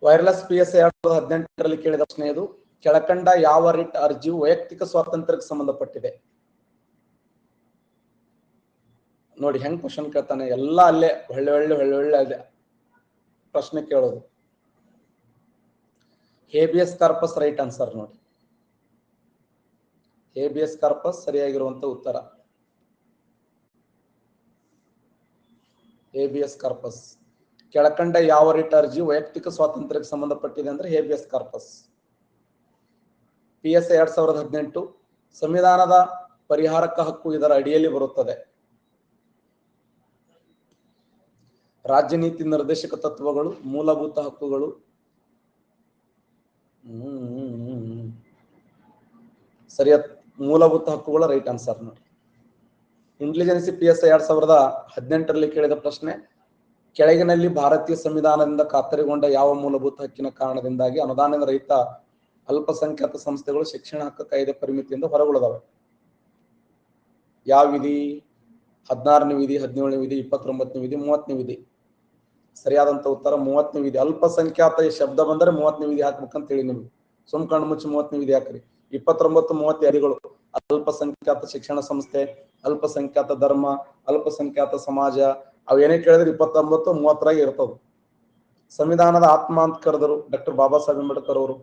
ವೈರ್ಲೆಸ್ PSI 2018ರಲ್ಲಿ ಕೇಳಿದ ಪ್ರಶ್ನೆ ಇದು, ಕೆಳಕಂಡ ಯಾವ ರಿಟ್ ಅರ್ಜಿಯು ವೈಯಕ್ತಿಕ ಸ್ವಾತಂತ್ರ್ಯಕ್ಕೆ ಸಂಬಂಧಪಟ್ಟಿದೆ? ನೋಡಿ ಹೆಂಗ್ ಕ್ವಶನ್ ಕೇಳ್ತಾನೆ, ಎಲ್ಲ ಅಲ್ಲೇ ಒಳ್ಳೆ ಅಲ್ಲೇ ಪ್ರಶ್ನೆ ಕೇಳೋದು. ಹೇಬಿಯಸ್ ಕಾರ್ಪಸ್ ರೈಟ್ ಆನ್ಸರ್ ನೋಡಿ. ಹೇಬಿಯಸ್ ಕಾರ್ಪಸ್ ಸರಿಯಾಗಿರುವಂತ ಉತ್ತರ. Habeas corpus. ಕೆಳಕಂಡ ಯಾವ ರಿಟ್ ಅರ್ಜಿ ವೈಯಕ್ತಿಕ ಸ್ವಾತಂತ್ರ್ಯಕ್ಕೆ ಸಂಬಂಧಪಟ್ಟಿದೆ ಅಂದ್ರೆ ಹೇಬಿಯಸ್ ಕಾರ್ಪಸ್. PSI 2018 ಸಂವಿಧಾನದ ಪರಿಹಾರಕ ಹಕ್ಕು ಇದರ ಅಡಿಯಲ್ಲಿ ಬರುತ್ತದೆ. ರಾಜ್ಯ ನೀತಿ ನಿರ್ದೇಶಕ ತತ್ವಗಳು, ಮೂಲಭೂತ ಹಕ್ಕುಗಳು. ಸರಿಯಾದ ಮೂಲಭೂತ ಹಕ್ಕುಗಳ ರೈಟ್ ಆನ್ಸರ್ ನೋಡಿ. ಇಂಟೆಲಿಜೆನ್ಸಿ PSI 2018ರಲ್ಲಿ ಕೇಳಿದ ಪ್ರಶ್ನೆ, ಕೆಳಗಿನಲ್ಲಿ ಭಾರತೀಯ ಸಂವಿಧಾನದಿಂದ ಖಾತರಿಗೊಂಡ ಯಾವ ಮೂಲಭೂತ ಹಕ್ಕಿನ ಕಾರಣದಿಂದಾಗಿ ಅನುದಾನ ರಹಿತ ಅಲ್ಪಸಂಖ್ಯಾತ ಸಂಸ್ಥೆಗಳು ಶಿಕ್ಷಣ ಹಕ್ಕು ಕಾಯ್ದೆ ಪರಿಮಿತಿಯಿಂದ ಹೊರಗುಳಿದವೆ? ಯಾವ ವಿಧಿ? 16ನೇ ವಿಧಿ, 17ನೇ ವಿಧಿ, 29ನೇ ವಿಧಿ, 30ನೇ ವಿಧಿ. ಸರಿಯಾದಂತ ಉತ್ತರ 30ನೇ ವಿಧಿ. ಅಲ್ಪಸಂಖ್ಯಾತ ಶಬ್ದ ಬಂದರೆ 30ನೇ ವಿಧಿ ಹಾಕ್ಬೇಕಂತ ಹೇಳಿ ನಿಮ್ಗೆ. ಸುಮ್ ಕಣ್ಣು ಮುಚ್ಚಿ 30ನೇ ವಿಧಿ ಹಾಕ್ರಿ. 29, 30 ವಿಧಿಗಳು ಅಲ್ಪಸಂಖ್ಯಾತ ಶಿಕ್ಷಣ ಸಂಸ್ಥೆ, ಅಲ್ಪಸಂಖ್ಯಾತ ಧರ್ಮ, ಅಲ್ಪಸಂಖ್ಯಾತ ಸಮಾಜ, ಅವೇನೇ ಕೇಳಿದ್ರೆ 29, 30 ಇರ್ತವೆ. ಸಂವಿಧಾನದ ಆತ್ಮ ಅಂತ ಕರೆದರು ಡಾಕ್ಟರ್ ಬಾಬಾ ಸಾಹೇಬ್ ಅಂಬೇಡ್ಕರ್ ಅವರು.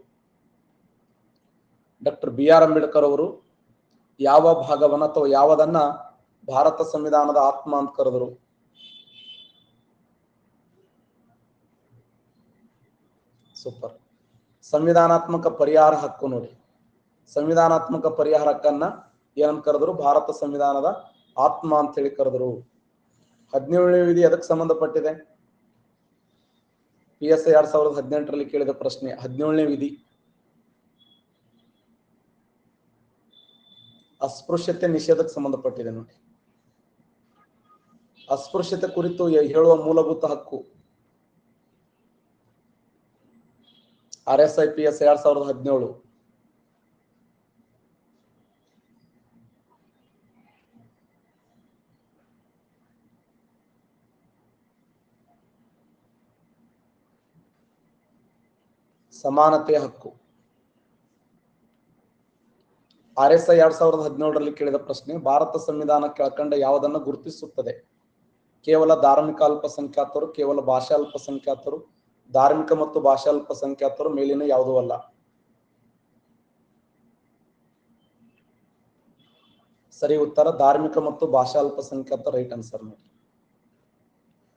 ಡಾಕ್ಟರ್ BR ಅಂಬೇಡ್ಕರ್ ಅವರು ಯಾವ ಭಾಗವನ್ನ ಅಥವಾ ಯಾವುದನ್ನ ಭಾರತ ಸಂವಿಧಾನದ ಆತ್ಮ ಅಂತ ಕರೆದರು? ಸೂಪರ್. ಸಂವಿಧಾನಾತ್ಮಕ ಪರಿಹಾರ ಹಕ್ಕು ನೋಡಿ, ಸಂವಿಧಾನಾತ್ಮಕ ಪರಿಹಾರ ಹಕ್ಕನ್ನ ಏನಂತ ಕರೆದ್ರು? ಭಾರತ ಸಂವಿಧಾನದ ಆತ್ಮ ಅಂತ ಹೇಳಿ ಕರೆದ್ರು. 17ನೇ ವಿಧಿ ಎದಕ್ಕೆ ಸಂಬಂಧಪಟ್ಟಿದೆ? PSI 2018ರಲ್ಲಿ ಕೇಳಿದ ಪ್ರಶ್ನೆ. 17ನೇ ವಿಧಿ ಅಸ್ಪೃಶ್ಯತೆ ನಿಷೇಧಕ್ಕೆ ಸಂಬಂಧಪಟ್ಟಿದೆ ನೋಡಿ. ಅಸ್ಪೃಶ್ಯತೆ ಕುರಿತು ಹೇಳುವ ಮೂಲಭೂತ ಹಕ್ಕು RSI PSI 2017. ಸಮಾನತೆಯ ಹಕ್ಕು. RSI 2017ರಲ್ಲಿ ಕೇಳಿದ ಪ್ರಶ್ನೆ. ಭಾರತ ಸಂವಿಧಾನ ಕೆಳಕಂಡ ಯಾವುದನ್ನು ಗುರುತಿಸುತ್ತದೆ? ಕೇವಲ ಧಾರ್ಮಿಕ ಅಲ್ಪಸಂಖ್ಯಾತರು, ಕೇವಲ ಭಾಷಾ ಅಲ್ಪಸಂಖ್ಯಾತರು, ಧಾರ್ಮಿಕ ಮತ್ತು ಭಾಷಾ ಅಲ್ಪಸಂಖ್ಯಾತರು, ಮೇಲಿನ ಯಾವುದೂ ಅಲ್ಲ. ಸರಿ ಉತ್ತರ ಧಾರ್ಮಿಕ ಮತ್ತು ಭಾಷಾ ಅಲ್ಪಸಂಖ್ಯಾತ, ರೈಟ್ ಆನ್ಸರ್ ನೋಡಿ.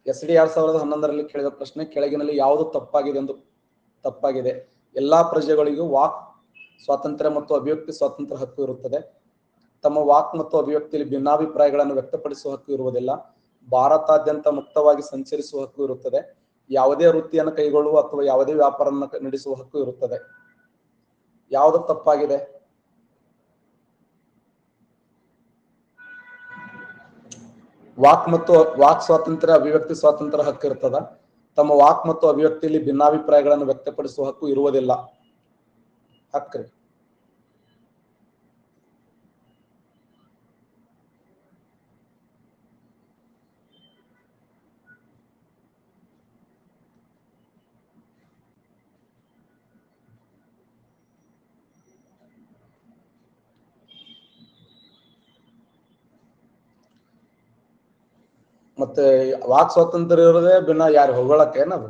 SD 2011ರಲ್ಲಿ ಕೇಳಿದ ಪ್ರಶ್ನೆ. ಕೆಳಗಿನಲ್ಲಿ ಯಾವುದು ತಪ್ಪಾಗಿದೆ? ಎಲ್ಲಾ ಪ್ರಜೆಗಳಿಗೂ ವಾಕ್ ಸ್ವಾತಂತ್ರ್ಯ ಮತ್ತು ಅಭಿವ್ಯಕ್ತಿ ಸ್ವಾತಂತ್ರ್ಯ ಹಕ್ಕು ಇರುತ್ತದೆ. ತಮ್ಮ ವಾಕ್ ಮತ್ತು ಅಭಿವ್ಯಕ್ತಿಯಲ್ಲಿ ಭಿನ್ನಾಭಿಪ್ರಾಯಗಳನ್ನು ವ್ಯಕ್ತಪಡಿಸುವ ಹಕ್ಕು ಇರುವುದಿಲ್ಲ. ಭಾರತಾದ್ಯಂತ ಮುಕ್ತವಾಗಿ ಸಂಚರಿಸುವ ಹಕ್ಕು ಇರುತ್ತದೆ. ಯಾವುದೇ ವೃತ್ತಿಯನ್ನು ಕೈಗೊಳ್ಳುವ ಅಥವಾ ಯಾವುದೇ ವ್ಯಾಪಾರವನ್ನು ನಡೆಸುವ ಹಕ್ಕು ಇರುತ್ತದೆ. ಯಾವುದು ತಪ್ಪಾಗಿದೆ? ವಾಕ್ ಸ್ವಾತಂತ್ರ್ಯ, ಅಭಿವ್ಯಕ್ತಿ ಸ್ವಾತಂತ್ರ್ಯ ಹಕ್ಕು ಇರ್ತದ. ತಮ್ಮ ವಾಕ್ ಮತ್ತು ಅಭಿವ್ಯಕ್ತಿಯಲ್ಲಿ ಭಿನ್ನಾಭಿಪ್ರಾಯಗಳನ್ನು ವ್ಯಕ್ತಪಡಿಸುವ ಹಕ್ಕು ಇರುವುದಿಲ್ಲ. ಹಕ್ಕ್ರಿ. ಮತ್ತೆ ವಾಕ್ ಸ್ವಾತಂತ್ರ್ಯ ಇರೋದೇ ಯಾರು ಹೊಗಳಕ್ಕೆ ಏನದು?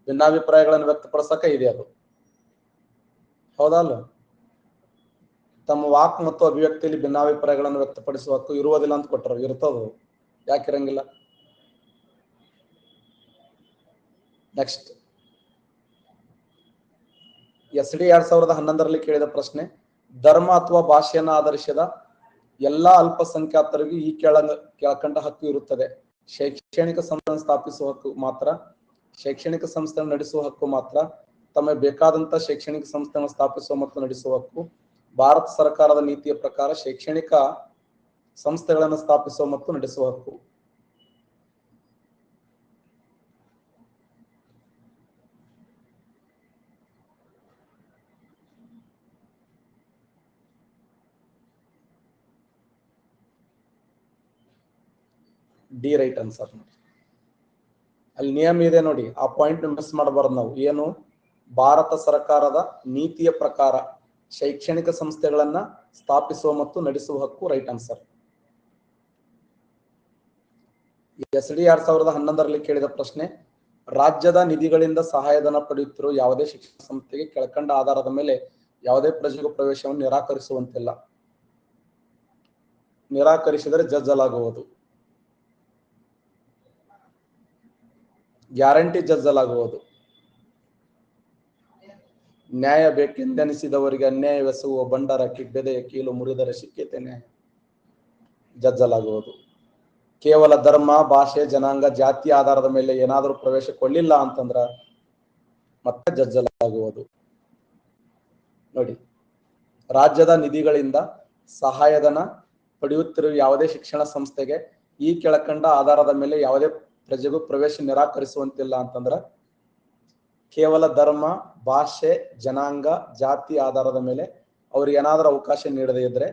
ಭಿನ್ನಾಭಿಪ್ರಾಯಗಳನ್ನು ವ್ಯಕ್ತಪಡಿಸಕ ಇದೆ ಅದು, ಹೌದಲ್ಲ? ತಮ್ಮ ವಾಕ್ ಮತ್ತು ಅಭಿವ್ಯಕ್ತಿಯಲ್ಲಿ ಭಿನ್ನಾಭಿಪ್ರಾಯಗಳನ್ನು ವ್ಯಕ್ತಪಡಿಸುವ ಹಕ್ಕು ಇರುವುದಿಲ್ಲ ಅಂತ ಕೊಟ್ಟರು. ಇರ್ತದ, ಯಾಕಿರಂಗಿಲ್ಲ? ನೆಕ್ಸ್ಟ್ SD 2011ರಲ್ಲಿ ಕೇಳಿದ ಪ್ರಶ್ನೆ. ಧರ್ಮ ಅಥವಾ ಭಾಷೆಯನ್ನು ಆಧರಿಸಿದ ಎಲ್ಲಾ ಅಲ್ಪಸಂಖ್ಯಾತರಿಗೂ ಈ ಕೆಳಕಂಡ ಹಕ್ಕು ಇರುತ್ತದೆ. ಶೈಕ್ಷಣಿಕ ಸಂಸ್ಥೆ ಸ್ಥಾಪಿಸುವ ಹಕ್ಕು ಮಾತ್ರ, ಶೈಕ್ಷಣಿಕ ಸಂಸ್ಥೆ ನಡೆಸುವ ಹಕ್ಕು ಮಾತ್ರ, ತಮಗೆ ಬೇಕಾದಂತ ಶೈಕ್ಷಣಿಕ ಸಂಸ್ಥೆಯನ್ನು ಸ್ಥಾಪಿಸುವ ಮತ್ತು ನಡೆಸುವ ಹಕ್ಕು, ಭಾರತ ಸರ್ಕಾರದ ನೀತಿಯ ಪ್ರಕಾರ ಶೈಕ್ಷಣಿಕ ಸಂಸ್ಥೆಗಳನ್ನು ಸ್ಥಾಪಿಸುವ ಮತ್ತು ನಡೆಸುವ ಹಕ್ಕು. ಡಿ ರೈಟ್ ಆನ್ಸರ್ ನೋಡಿ. ಅಲ್ಲಿ ನಿಯಮ ಇದೆ ನೋಡಿ, ಆ ಪಾಯಿಂಟ್ ಮಿಸ್ ಮಾಡಬಾರ್ದು ನಾವು. ಏನು? ಭಾರತ ಸರ್ಕಾರದ ನೀತಿಯ ಪ್ರಕಾರ ಶೈಕ್ಷಣಿಕ ಸಂಸ್ಥೆಗಳನ್ನ ಸ್ಥಾಪಿಸುವ ಮತ್ತು ನಡೆಸುವ ಹಕ್ಕು, ರೈಟ್ ಆನ್ಸರ್. SD 2011ರಲ್ಲಿ ಕೇಳಿದ ಪ್ರಶ್ನೆ. ರಾಜ್ಯದ ನಿಧಿಗಳಿಂದ ಸಹಾಯಧನ ಪಡೆಯುತ್ತಿರುವ ಯಾವುದೇ ಶಿಕ್ಷಣ ಸಂಸ್ಥೆಗೆ ಕೆಳಕಂಡ ಆಧಾರದ ಮೇಲೆ ಯಾವುದೇ ಪ್ರಜೆಗೂ ಪ್ರವೇಶವನ್ನು ನಿರಾಕರಿಸುವಂತಿಲ್ಲ. ನಿರಾಕರಿಸಿದರೆ ಜಜ್ಜಲಾಗುವುದು. ಗ್ಯಾರಂಟಿ ಜಜ್ಜಲಾಗುವುದು. ನ್ಯಾಯ ಬೇಕೆಂದೆನಿಸಿದವರಿಗೆ ಅನ್ಯಾಯವೆಸಗುವ ಬಂಡರ ಕಿಬ್ಬೆದೆಯ ಕೀಲು ಮುರಿದರೆ ಸಿಕ್ಕಿತೆ ನ್ಯಾಯ, ಜಜ್ಜಲಾಗುವುದು. ಕೇವಲ ಧರ್ಮ, ಭಾಷೆ, ಜನಾಂಗ, ಜಾತಿ ಆಧಾರದ ಮೇಲೆ ಏನಾದರೂ ಪ್ರವೇಶ ಕೊಡ್ಲಿಲ್ಲ ಅಂತಂದ್ರ ಮತ್ತೆ ಜಜ್ಜಲಾಗುವುದು. ನೋಡಿ, ರಾಜ್ಯದ ನಿಧಿಗಳಿಂದ ಸಹಾಯಧನ ಪಡೆಯುತ್ತಿರುವ ಯಾವುದೇ ಶಿಕ್ಷಣ ಸಂಸ್ಥೆಗೆ ಈ ಕೆಳಕಂಡ ಆಧಾರದ ಮೇಲೆ ಯಾವುದೇ ಪ್ರಜೆಗೂ ಪ್ರವೇಶ ನಿರಾಕರಿಸುವಂತಿಲ್ಲ ಅಂತಂದ್ರ ಕೇವಲ ಧರ್ಮ, ಭಾಷೆ, ಜನಾಂಗ, ಜಾತಿ ಆಧಾರದ ಮೇಲೆ ಅವ್ರಿಗೆ ಏನಾದರೂ ಅವಕಾಶ ನೀಡದೇ ಇದ್ರೆ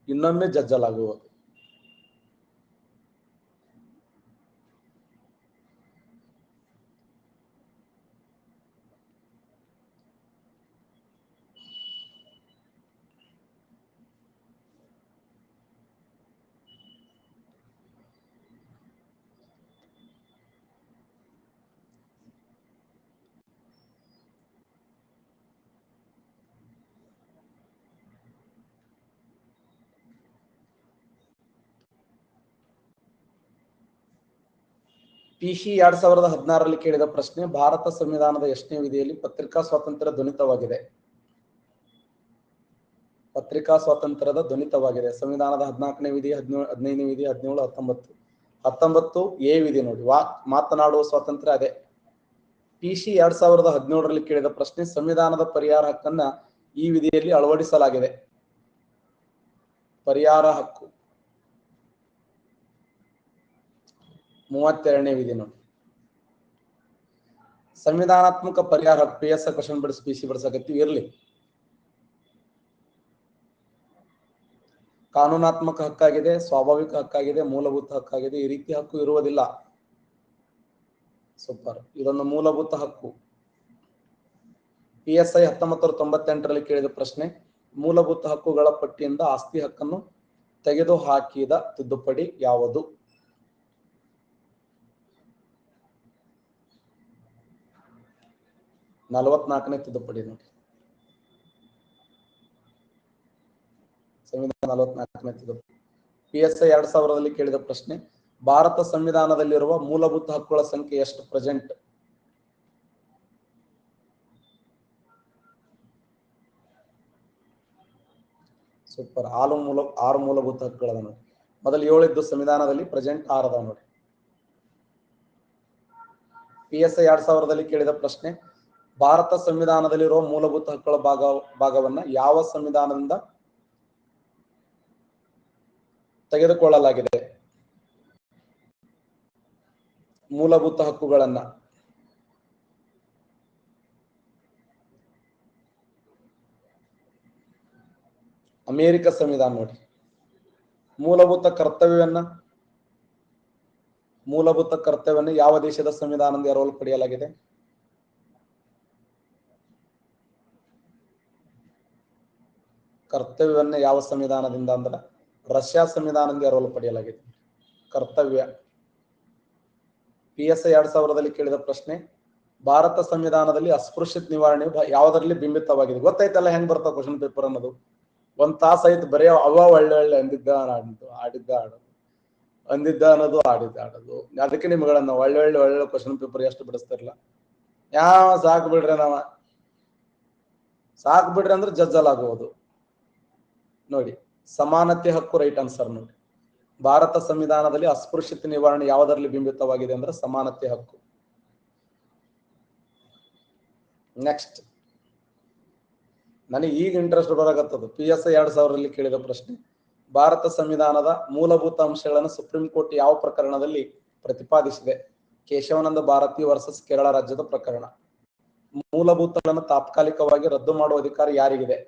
ಇನ್ನೊಮ್ಮೆ ಜಜ್ಜಲಾಗುವುದು. PC 2016ರಲ್ಲಿ ಕೇಳಿದ ಪ್ರಶ್ನೆ, ಭಾರತ ಸಂವಿಧಾನದ ಎಷ್ಟನೇ ವಿಧಿಯಲ್ಲಿ ಪತ್ರಿಕಾ ಸ್ವಾತಂತ್ರ್ಯ ಧ್ವನಿತವಾಗಿದೆ? ಪತ್ರಿಕಾ ಸ್ವಾತಂತ್ರ್ಯದ ಧ್ವನಿತವಾಗಿದೆ. ಸಂವಿಧಾನದ 14ನೇ ವಿಧಿ, 15ನೇ ವಿಧಿ, 17, 19. 19 ಎ ವಿಧಿ ನೋಡಿ, ಮಾತನಾಡುವ ಸ್ವಾತಂತ್ರ್ಯ ಅದೇ. PC 2017ರಲ್ಲಿ ಕೇಳಿದ ಪ್ರಶ್ನೆ, ಸಂವಿಧಾನದ ಪರಿಹಾರ ಹಕ್ಕನ್ನ ಈ ವಿಧಿಯಲ್ಲಿ ಅಳವಡಿಸಲಾಗಿದೆ. ಪರಿಹಾರ ಹಕ್ಕು 32ನೇ ವಿಧಿ ನೋಡಿ. ಸಂವಿಧಾನಾತ್ಮಕ ಪರಿಹಾರ ಹಕ್ಕು PS ಕ್ವಶನ್ ಬಿಡಿಸಿ PC ಬಿಡಿಸಕತ್ತೀವಿ ಇರ್ಲಿ. ಕಾನೂನಾತ್ಮಕ ಹಕ್ಕಾಗಿದೆ, ಸ್ವಾಭಾವಿಕ ಹಕ್ಕಾಗಿದೆ, ಮೂಲಭೂತ ಹಕ್ಕಾಗಿದೆ. ಈ ರೀತಿ ಹಕ್ಕು ಇರುವುದಿಲ್ಲ. ಸೂಪರ್, ಇದೊಂದು ಮೂಲಭೂತ ಹಕ್ಕು. PSI 1998ರಲ್ಲಿ ಕೇಳಿದ ಪ್ರಶ್ನೆ, ಮೂಲಭೂತ ಹಕ್ಕುಗಳ ಪಟ್ಟಿಯಿಂದ ಆಸ್ತಿ ಹಕ್ಕನ್ನು ತೆಗೆದುಹಾಕಿದ ತಿದ್ದುಪಡಿ ಯಾವುದು? ನೇ ತಿದ್ದುಪಡಿ ನೋಡಿ. ಸಂವಿಧಾನ 44ನೇ ತಿದ್ದುಪಡಿ. PSI 2000ರಲ್ಲಿ ಕೇಳಿದ ಪ್ರಶ್ನೆ, ಭಾರತ ಸಂವಿಧಾನದಲ್ಲಿರುವ ಮೂಲಭೂತ ಹಕ್ಕುಗಳ ಸಂಖ್ಯೆ ಎಷ್ಟು ಪ್ರೆಸೆಂಟ್? ಸೂಪರ್, 6 ಮೂಲಭೂತ ಹಕ್ಕುಗಳದ ನೋಡಿ. ಮೊದಲು 7 ಇದ್ದು ಸಂವಿಧಾನದಲ್ಲಿ, ಪ್ರೆಸೆಂಟ್ 6 ಅದಾವ ನೋಡಿ. PSI 2000ರಲ್ಲಿ ಕೇಳಿದ ಪ್ರಶ್ನೆ, ಭಾರತ ಸಂವಿಧಾನದಲ್ಲಿರುವ ಮೂಲಭೂತ ಹಕ್ಕುಗಳ ಭಾಗವನ್ನ ಯಾವ ಸಂವಿಧಾನದಿಂದ ತೆಗೆದುಕೊಳ್ಳಲಾಗಿದೆ? ಮೂಲಭೂತ ಹಕ್ಕುಗಳನ್ನ ಅಮೆರಿಕ ಸಂವಿಧಾನ ನೋಡಿ. ಮೂಲಭೂತ ಕರ್ತವ್ಯವನ್ನ ಯಾವ ದೇಶದ ಸಂವಿಧಾನದಿಂದ ಎರವಲು ಪಡೆಯಲಾಗಿದೆ? ಕರ್ತವ್ಯವನ್ನ ಯಾವ ಸಂವಿಧಾನದಿಂದ ಅಂದ್ರೆ ರಷ್ಯಾ ಸಂವಿಧಾನದಿಂದ ಎರವಲು ಪಡೆಯಲಾಗಿದೆ. ಕರ್ತವ್ಯ. PSI 2000ರಲ್ಲಿ ಕೇಳಿದ ಪ್ರಶ್ನೆ, ಭಾರತ ಸಂವಿಧಾನದಲ್ಲಿ ಅಸ್ಪೃಶ್ಯತೆ ನಿವಾರಣೆ ಯಾವುದರಲ್ಲಿ ಬಿಂಬಿತವಾಗಿದೆ? ಗೊತ್ತಾಯ್ತಲ್ಲ ಹೆಂಗ್ ಬರ್ತಾವ ಕ್ವಶನ್ ಪೇಪರ್ ಅನ್ನೋದು. ಒಂದ್ ತಾಸ ಆಯ್ತು ಬರೀ ಒಳ್ಳೆ ಅಂದಿದ್ದ ಅನ್ನೋದು ಆಡಿದ್ದು. ಅದಕ್ಕೆ ನಿಮ್ಗಳನ್ನ ಒಳ್ಳೆ ಕ್ವಶನ್ ಪೇಪರ್ ಎಷ್ಟು ಬಿಡಿಸ್ತಾರಲ್ಲ. ಸಾಕು ಬಿಡ್ರಿ ಅಂದ್ರೆ ಜಜ್ಜಲ್ ಆಗುವುದು ನೋಡಿ. ಸಮಾನತೆ ಹಕ್ಕು ರೈಟ್ ಆನ್ಸರ್ ನೋಡಿ. ಭಾರತ ಸಂವಿಧಾನದಲ್ಲಿ ಅಸ್ಪೃಶ್ಯತೆ ನಿವಾರಣೆ ಯಾವುದರಲ್ಲಿ ಬಿಂಬಿತವಾಗಿದೆ ಅಂದ್ರೆ ಸಮಾನತೆ ಹಕ್ಕು. ನೆಕ್ಸ್ಟ್, ನನಗೆ ಈಗ ಇಂಟ್ರೆಸ್ಟ್ ಬರಾಕತ್ತದು. PSI 2000ರಲ್ಲಿ ಕೇಳಿದ ಪ್ರಶ್ನೆ, ಭಾರತ ಸಂವಿಧಾನದ ಮೂಲಭೂತ ಅಂಶಗಳನ್ನು ಸುಪ್ರೀಂ ಕೋರ್ಟ್ ಯಾವ ಪ್ರಕರಣದಲ್ಲಿ ಪ್ರತಿಪಾದಿಸಿದೆ? ಕೇಶವಾನಂದ ಭಾರತಿ ವರ್ಸಸ್ ಕೇರಳ ರಾಜ್ಯದ ಪ್ರಕರಣ. ಮೂಲಭೂತಗಳನ್ನು ತಾತ್ಕಾಲಿಕವಾಗಿ ರದ್ದು ಮಾಡುವ ಅಧಿಕಾರ ಯಾರಿಗಿದೆ?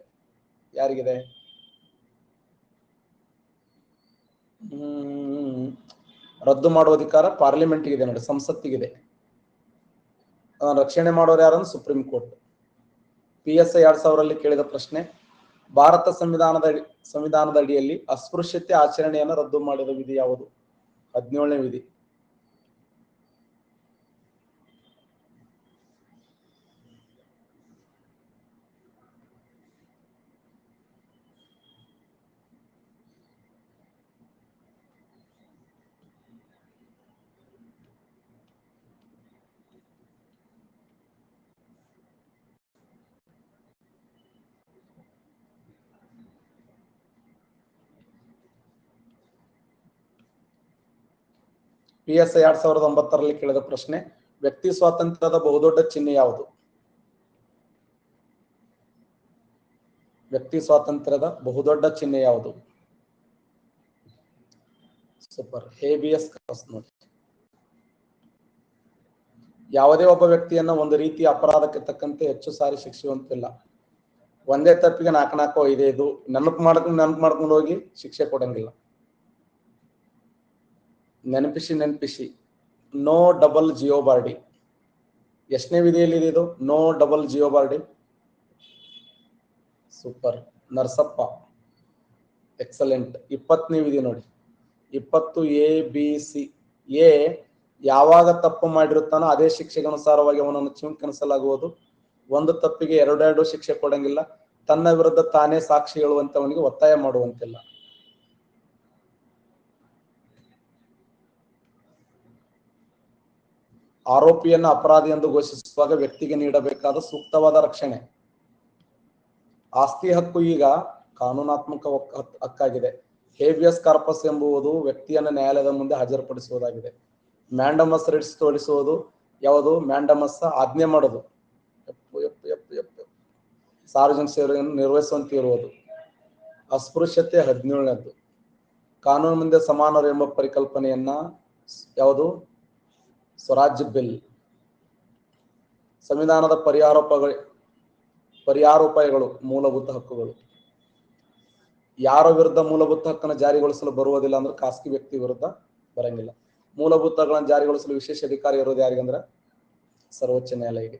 ರದ್ದು ಮಾಡುವ ಅಧಿಕಾರ ಪಾರ್ಲಿಮೆಂಟ್ಗಿದೆ ನೋಡಿ, ಸಂಸತ್ತಿಗಿದೆ. ರಕ್ಷಣೆ ಮಾಡೋರು ಯಾರಂದ್ರೆ ಸುಪ್ರೀಂ ಕೋರ್ಟ್. PSI 2000ರಲ್ಲಿ ಕೇಳಿದ ಪ್ರಶ್ನೆ, ಭಾರತ ಸಂವಿಧಾನದ ಅಡಿಯಲ್ಲಿ ಅಸ್ಪೃಶ್ಯತೆ ಆಚರಣೆಯನ್ನು ರದ್ದು ಮಾಡಿದ ವಿಧಿ ಯಾವುದು? 17ನೇ ವಿಧಿ. PSI 2009ರಲ್ಲಿ ಕೇಳಿದ ಪ್ರಶ್ನೆ, ವ್ಯಕ್ತಿ ಸ್ವಾತಂತ್ರ್ಯದ ಬಹುದೊಡ್ಡ ಚಿಹ್ನೆ ಯಾವುದು? ವ್ಯಕ್ತಿ ಸ್ವಾತಂತ್ರ್ಯದ ಬಹುದೊಡ್ಡ ಚಿಹ್ನೆ ಯಾವುದು? ಸೂಪರ್, ಹೇಬಿಯಸ್ ಕಾರ್ಪಸ್ ನೋಡಿ. ಯಾವುದೇ ಒಬ್ಬ ವ್ಯಕ್ತಿಯನ್ನ ಒಂದು ರೀತಿಯ ಅಪರಾಧಕ್ಕೆ ತಕ್ಕಂತೆ ಹೆಚ್ಚು ಸಾರಿ ಶಿಕ್ಷಿಸುವಂತಿಲ್ಲ. ಒಂದೇ ತಪ್ಪಿಗೆ 4 5 ನೆನಪು ಮಾಡ್ಕೊಂಡು ಹೋಗಿ ಶಿಕ್ಷೆ ಕೊಡಂಗಿಲ್ಲ. ನೆನಪಿಸಿ. No double jeopardy. ಎಷ್ಟನೇ ವಿಧಿಯಲ್ಲಿ ಇದು? No double jeopardy. Super, Narasappa, excellent. 20ನೇ ವಿಧಿ ನೋಡಿ. 20 ABC. ಎ ಯಾವಾಗ ತಪ್ಪು ಮಾಡಿರುತ್ತಾನೋ ಅದೇ ಶಿಕ್ಷೆಗೆ ಅನುಸಾರವಾಗಿ ಅವನನ್ನು ಚಿಂಕಣಿಸಲಾಗುವುದು. ಒಂದು ತಪ್ಪಿಗೆ 2 ಶಿಕ್ಷೆ ಕೊಡಂಗಿಲ್ಲ. ತನ್ನ ವಿರುದ್ಧ ತಾನೇ ಸಾಕ್ಷಿ ಹೇಳುವಂತೆ ಅವನಿಗೆ ಒತ್ತಾಯ ಮಾಡುವಂತಿಲ್ಲ. ಆರೋಪಿಯನ್ನು ಅಪರಾಧಿ ಎಂದು ಘೋಷಿಸುವಾಗ ವ್ಯಕ್ತಿಗೆ ನೀಡಬೇಕಾದ ಸೂಕ್ತವಾದ ರಕ್ಷಣೆ. ಆಸ್ತಿ ಹಕ್ಕು ಈಗ ಕಾನೂನಾತ್ಮಕ ಹಕ್ಕಾಗಿದೆ. ಹೇವಿಯಸ್ ಕಾರ್ಪಸ್ ಎಂಬುದು ವ್ಯಕ್ತಿಯನ್ನು ನ್ಯಾಯಾಲಯದ ಮುಂದೆ ಹಾಜರುಪಡಿಸುವುದಾಗಿದೆ. ಮ್ಯಾಂಡಮಸ್ ರಿಟ್ಸ್ ತೋರಿಸುವುದು ಯಾವುದು? ಮ್ಯಾಂಡಮಸ್ ಆಜ್ಞೆ ಮಾಡೋದು, ಸಾರ್ವಜನಿಕ ಸೇವೆಯನ್ನು ನಿರ್ವಹಿಸುವಂತೆ ಇರುವುದು. ಅಸ್ಪೃಶ್ಯತೆ 17ನೇದ್ದು. ಕಾನೂನು ಮುಂದೆ ಸಮಾನರು ಎಂಬ ಪರಿಕಲ್ಪನೆಯನ್ನ ಯಾವುದು? ಸ್ವರಾಜ್ಯ ಬಿಲ್. ಸಂವಿಧಾನದ ಪರ್ಯಾರೋಪಗಳು ಮೂಲಭೂತ ಹಕ್ಕುಗಳು. ಯಾರ ವಿರುದ್ಧ ಮೂಲಭೂತ ಹಕ್ಕನ್ನು ಜಾರಿಗೊಳಿಸಲು ಬರುವುದಿಲ್ಲ ಅಂದ್ರೆ ಖಾಸಗಿ ವ್ಯಕ್ತಿ ವಿರುದ್ಧ ಬರಂಗಿಲ್ಲ. ಮೂಲಭೂತ ಹಕ್ಕುಗಳನ್ನು ಜಾರಿಗೊಳಿಸಲು ವಿಶೇಷ ಅಧಿಕಾರ ಇರೋದು ಯಾರಿಗಂದ್ರೆ ಸರ್ವೋಚ್ಚ ನ್ಯಾಯಾಲಯಕ್ಕೆ.